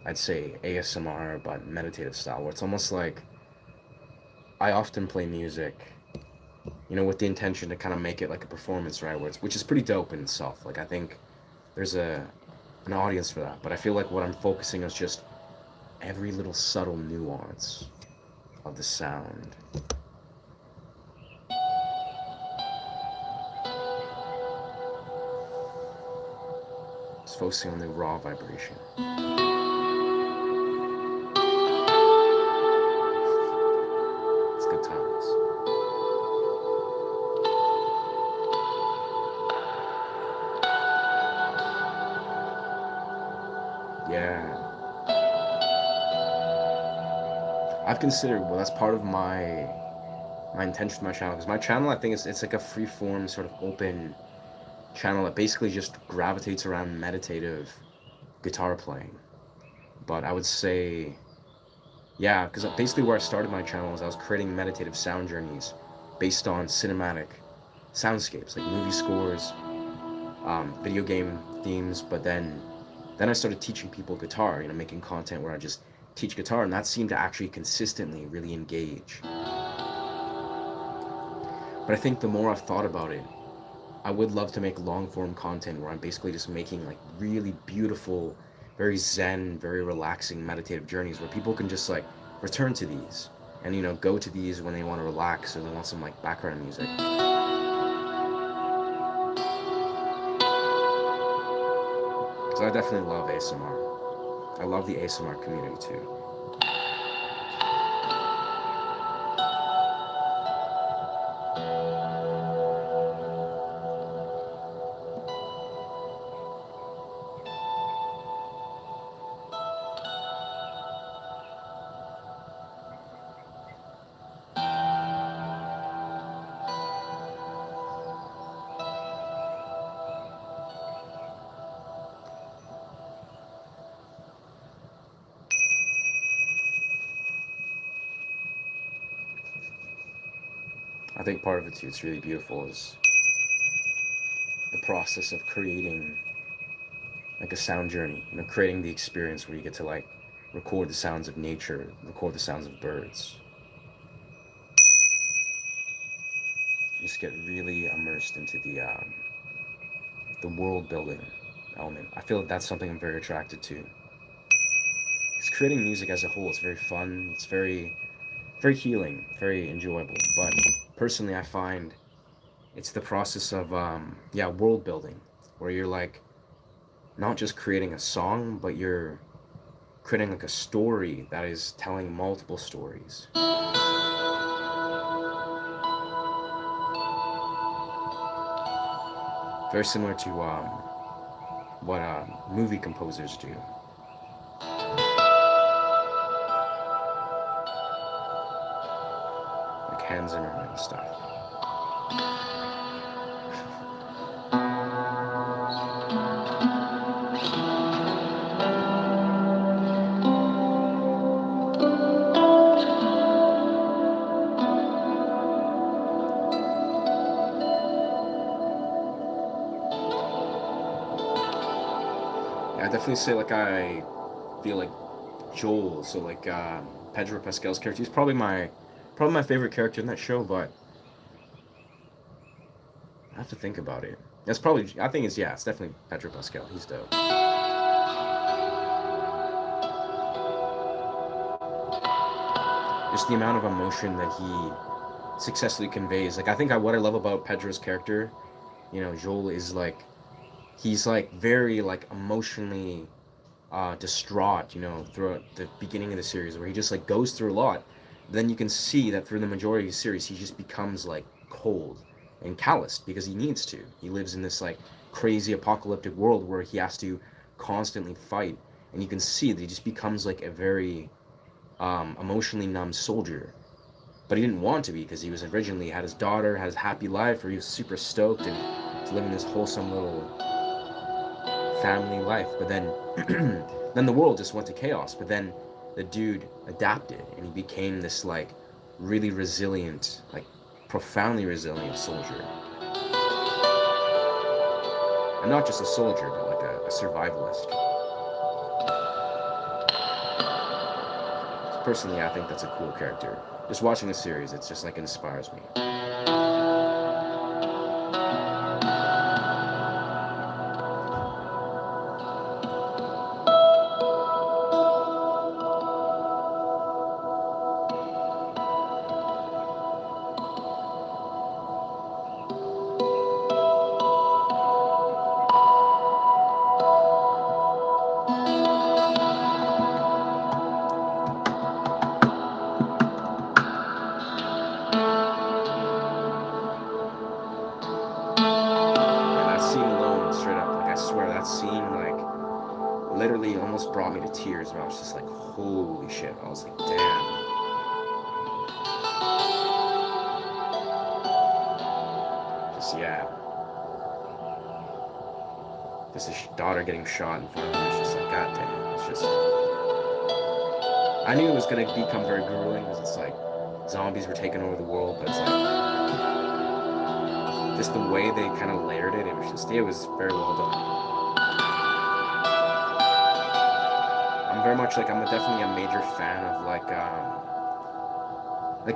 I'd say, ASMR but meditative style where it's almost like I often play music, with the intention to kind of make it like a performance, right? Which is pretty dope in itself. Like I think there's an audience for that, but I feel like what I'm focusing on is just every little subtle nuance of the sound. Just focusing on the raw vibration. It's good times. Yeah. I've considered, well, that's part of my intention for my channel, because my channel, I think it's like a free form sort of open channel that basically just gravitates around meditative guitar playing. But I would say, yeah, because basically where I started my channel is I was creating meditative sound journeys based on cinematic soundscapes, like movie scores, video game themes. But then I started teaching people guitar, making content where I just teach guitar, and that seemed to actually consistently really engage. But I think the more I've thought about it, I would love to make long form content where I'm basically just making like really beautiful, very zen, very relaxing meditative journeys where people can just like return to these and go to these when they want to relax or they want some like background music. So I definitely love ASMR. I love the ASMR community too. I think part of it too, it's really beautiful, is the process of creating like a sound journey, creating the experience where you get to like record the sounds of nature, record the sounds of birds, just get really immersed into the world building element. I feel like that's something I'm very attracted to. Because creating music as a whole, it's very fun. It's very healing, very enjoyable. But personally, I find it's the process of yeah, world building, where you're like not just creating a song, but you're creating like a story that is telling multiple stories. Very similar to what movie composers do, like Hans Zimmer and stuff. Yeah, I definitely say like I feel like Joel, so like Pedro Pascal's character. He's probably my favorite character in that show, but I have to think about it. That's probably I think it's yeah, it's definitely Pedro Pascal. He's dope. Just the amount of emotion that he successfully conveys. Like I think what I love about Pedro's character, Joel is like he's like very like emotionally distraught, throughout the beginning of the series, where he just like goes through a lot. Then you can see that through the majority of the series, he just becomes like cold and calloused because he needs to. He lives in this like crazy apocalyptic world where he has to constantly fight, and you can see that he just becomes like a very emotionally numb soldier. But he didn't want to be because he was originally had his daughter, had his happy life, where he was super stoked and was living this wholesome little family life. But then then the world just went to chaos. But then the dude adapted and he became this like really resilient, like profoundly resilient soldier. And not just a soldier, but like a survivalist. So personally, I think that's a cool character. Just watching the series, it's just like inspires me. Yeah, that scene alone, straight up, like I swear, that scene like literally almost brought me to tears. Where I was just like, holy shit! I was like, damn. Just yeah, just his daughter getting shot in front of him. It's just like, god damn. It's just. I knew it was gonna become very grueling because it's like zombies were taking over the world, but it's like just the way they kind of layered it. It was very well done. I'm very much like I'm definitely a major fan of like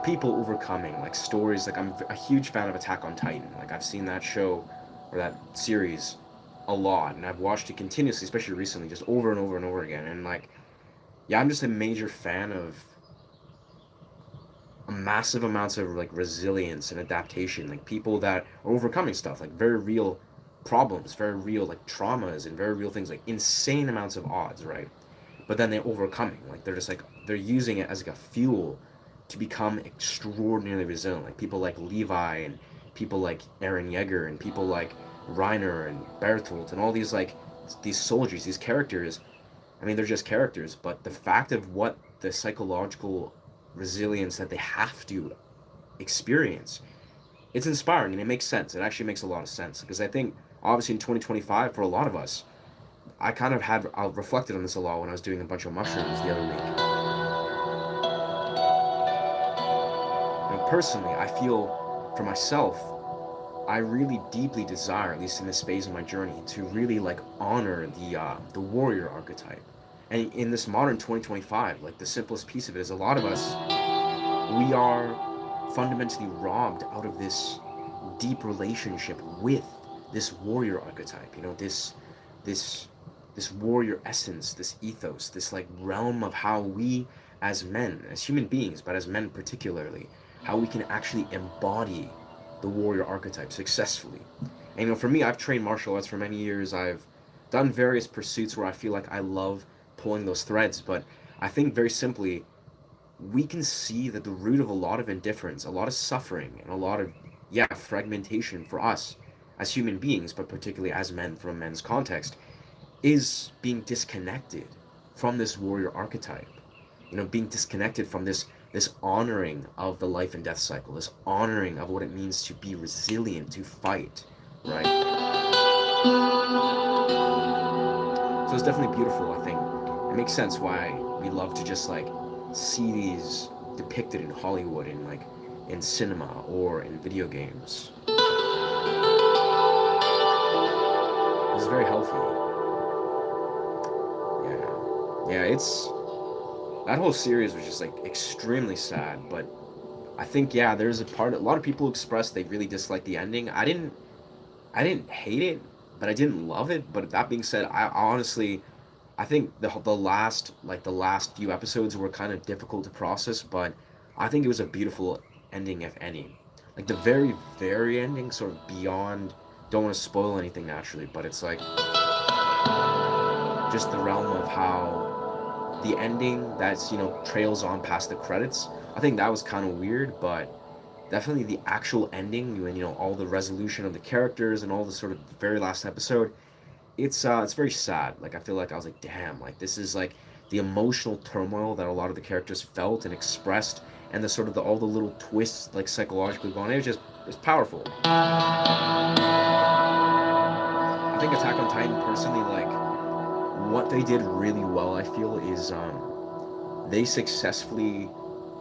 people overcoming like stories. Like I'm a huge fan of Attack on Titan. Like I've seen that show or that series a lot, and I've watched it continuously, especially recently, just over and over and over again. And like, yeah, I'm just a major fan of massive amounts of like resilience and adaptation. Like people that are overcoming stuff, like very real problems, very real like traumas, and very real things, like insane amounts of odds, right? But then they're overcoming. Like they're just like they're using it as like a fuel to become extraordinarily resilient. Like people like Levi and people like Eren Yeager and people like Reiner and Bertolt and all these soldiers, these characters. I mean, they're just characters, but the fact of what the psychological resilience that they have to experience, it's inspiring and it makes sense. It actually makes a lot of sense because I think obviously in 2025 for a lot of us, I reflected on this a lot when I was doing a bunch of mushrooms the other week. Personally, I feel for myself, I really deeply desire, at least in this phase of my journey, to really like honor the warrior archetype. And in this modern 2025, like the simplest piece of it is a lot of us, we are fundamentally robbed out of this deep relationship with this warrior archetype. You know, this this warrior essence, this ethos, this like realm of how we as men, as human beings, but as men particularly, how we can actually embody the warrior archetype successfully. And you know, for me, I've trained martial arts for many years. I've done various pursuits where I feel like I love pulling those threads, but I think very simply, we can see that the root of a lot of indifference, a lot of suffering, and a lot of, yeah, fragmentation for us as human beings, but particularly as men from a men's context, is being disconnected from this warrior archetype. You know, being disconnected from this honoring of the life and death cycle, this honoring of what it means to be resilient, to fight, right? So it's definitely beautiful, I think. It makes sense why we love to just like see these depicted in Hollywood, in like in cinema or in video games. It's very healthy. Yeah. Yeah, it's that whole series was just like extremely sad, but I think, yeah, there's a lot of people expressed they really disliked the ending. I didn't hate it, but I didn't love it. But that being said, I honestly, I think the last few episodes were kind of difficult to process, but I think it was a beautiful ending, if any. Like the very ending, sort of beyond. Don't want to spoil anything naturally, but it's like just the realm of how the ending that's, you know, trails on past the credits. I think that was kind of weird, but definitely the actual ending, when, you know, all the resolution of the characters and all the sort of very last episode, it's very sad. Like I feel like I was like, damn, like this is like the emotional turmoil that a lot of the characters felt and expressed, and the sort of all the little twists like psychologically going. It's powerful. I think Attack on Titan personally, like what they did really well, I feel, is they successfully,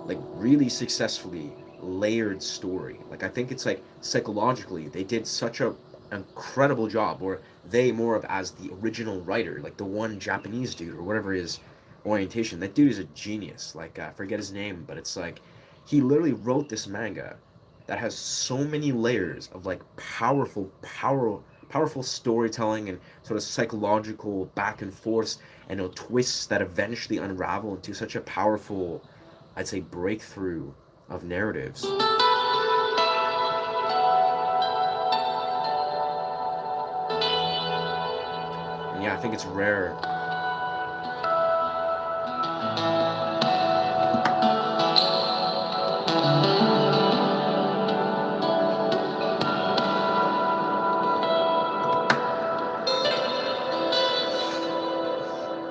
like really successfully layered story. Like I think it's like psychologically they did such a incredible job, or they more of as the original writer, like the one Japanese dude or whatever his orientation. That dude is a genius. Like I forget his name, but it's like he literally wrote this manga that has so many layers of like powerful storytelling and sort of psychological back and forths, and, you know, twists that eventually unravel into such a powerful, I'd say, breakthrough of narratives. And yeah, I think it's rare.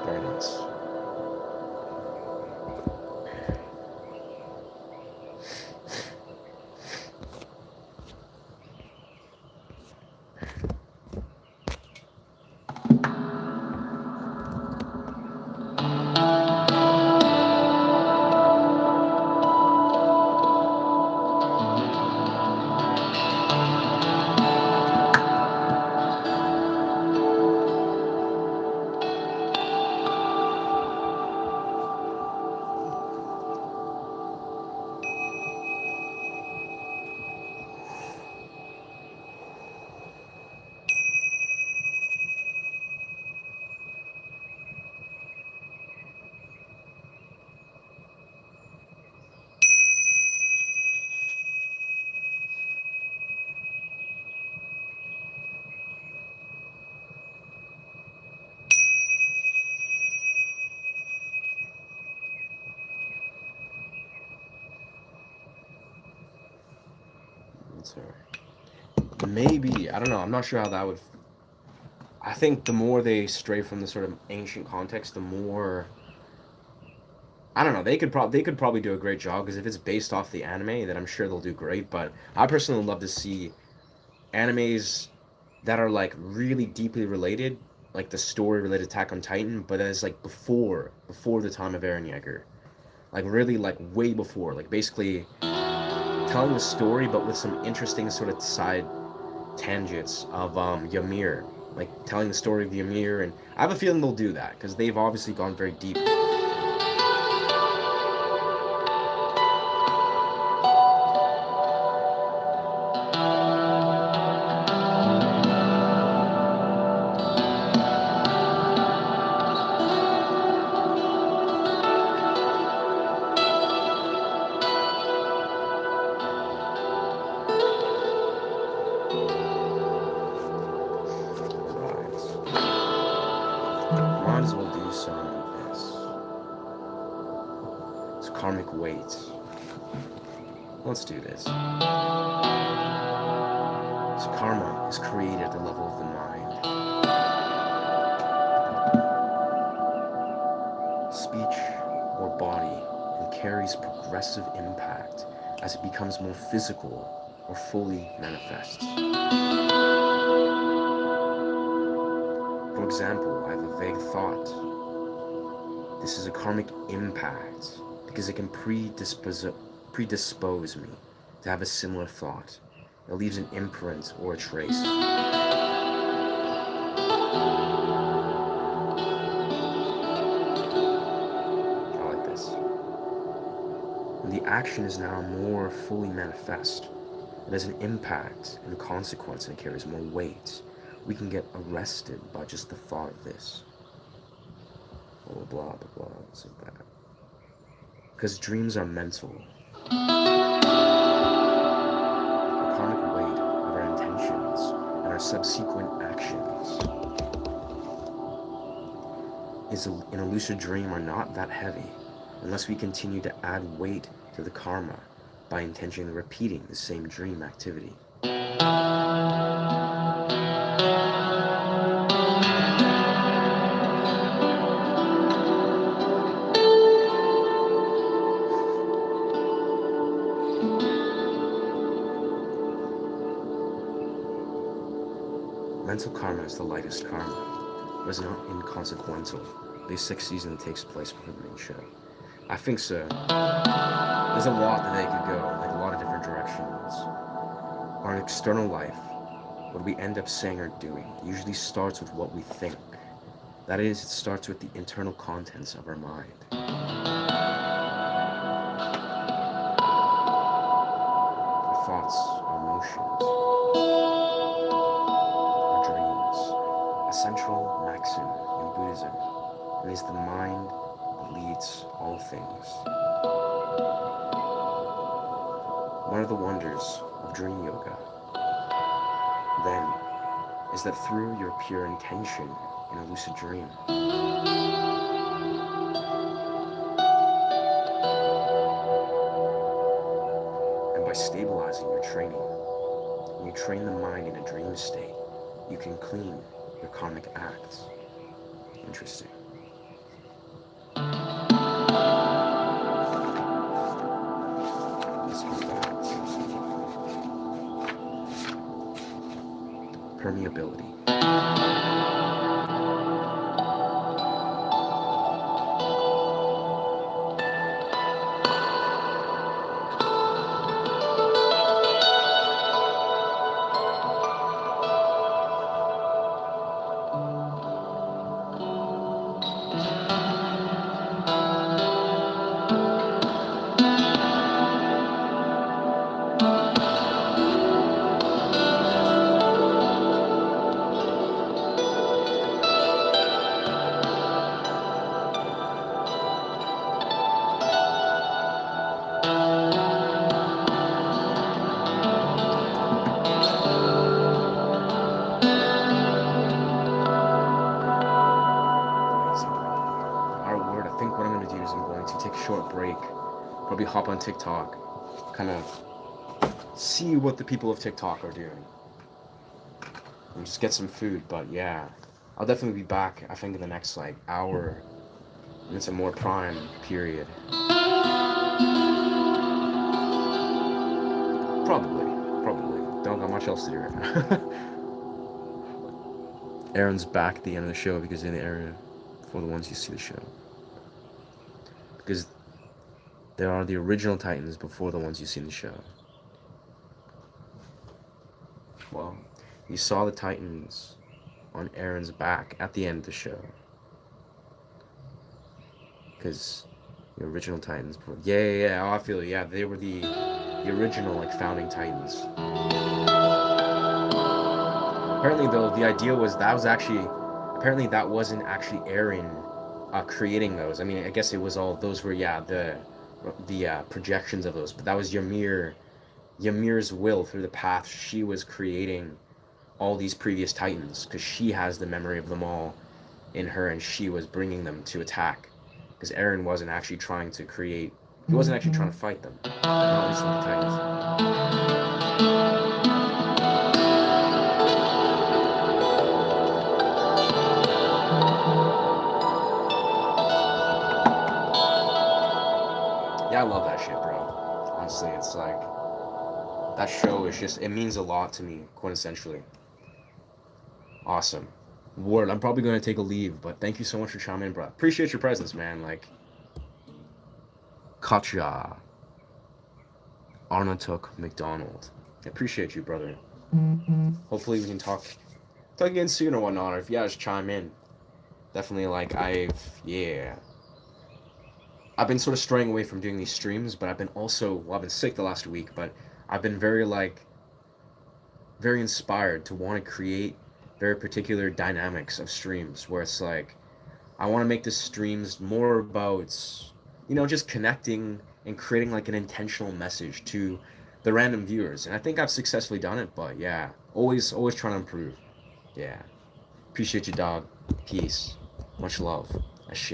Very nice. It's alright. Maybe, I don't know. I'm not sure how that would. I think the more they stray from the sort of ancient context, the more, I don't know. They could probably do a great job, because if it's based off the anime, then I'm sure they'll do great. But I personally love to see animes that are like really deeply related, like the story related to Attack on Titan, but as like before the time of Eren Yeager, like really like way before, like basically telling the story, but with some interesting sort of side tangents of Ymir, like telling the story of Ymir, and I have a feeling they'll do that because they've obviously gone very deep. Might as well do some of this. It's karmic weight. Let's do this. So karma is created at the level of the mind. Speech or body, and carries progressive impact as it becomes more physical or fully manifests. For example, I have a vague thought. This is a karmic impact because it can predispose me to have a similar thought. It leaves an imprint or a trace. I like this. And the action is now more fully manifest. It has an impact and consequence, and it carries more weight. We can get arrested by just the thought of this. Blah, blah, blah, blah, this and that. Because dreams are mental. The karmic weight of our intentions and our subsequent actions in a lucid dream are not that heavy unless we continue to add weight to the karma by intentionally repeating the same dream activity. Mental karma is the lightest karma, but is not inconsequential. The 6th season takes place before the main show. I think so. There's a lot that they could go, like a lot of different directions. Our external life, what we end up saying or doing, usually starts with what we think. That is, it starts with the internal contents of our mind. Our thoughts, our emotions, our dreams. A central maxim in Buddhism is the mind leads all things. One of the wonders of dream yoga, then, is that through your pure intention in a lucid dream, and by stabilizing your training, when you train the mind in a dream state, you can clean your karmic acts. Interesting. Permeability. Break, probably hop on TikTok, kind of see what the people of TikTok are doing, and just get some food. But yeah, I'll definitely be back, I think, in the next like hour, and it's a more prime period. Probably, don't got much else to do right now. Aaron's back at the end of the show because in the area for the ones who see the show, because there are the original Titans before the ones you see in the show. Well, you saw the Titans on Aaron's back at the end of the show. Because the original Titans. Yeah. Oh, I feel it. Yeah, they were the original like founding Titans. Apparently, though, the idea was that was actually apparently that wasn't actually Aaron creating those. I mean, I guess it was all those were the projections of those, but that was Ymir's will through the path she was creating all these previous Titans because she has the memory of them all in her, and she was bringing them to attack because Aaron wasn't actually trying to create. He wasn't actually trying to fight them. Not at least with the Titans. Yeah, I love that shit, bro. Honestly, it's like that show is just it means a lot to me, quintessentially. Awesome. Ward, I'm probably gonna take a leave, but thank you so much for chiming in, bro. Appreciate your presence, man. Like Katja, Arnatuk McDonald. I appreciate you, brother. Hopefully we can talk again soon or whatnot, or if you guys chime in. Definitely like I've been sort of straying away from doing these streams, but I've been sick the last week, but I've been very inspired to want to create very particular dynamics of streams where it's like I want to make the streams more about just connecting and creating like an intentional message to the random viewers. And I think I've successfully done it, but yeah, always trying to improve. Yeah. Appreciate you, dog. Peace. Much love. Ashe.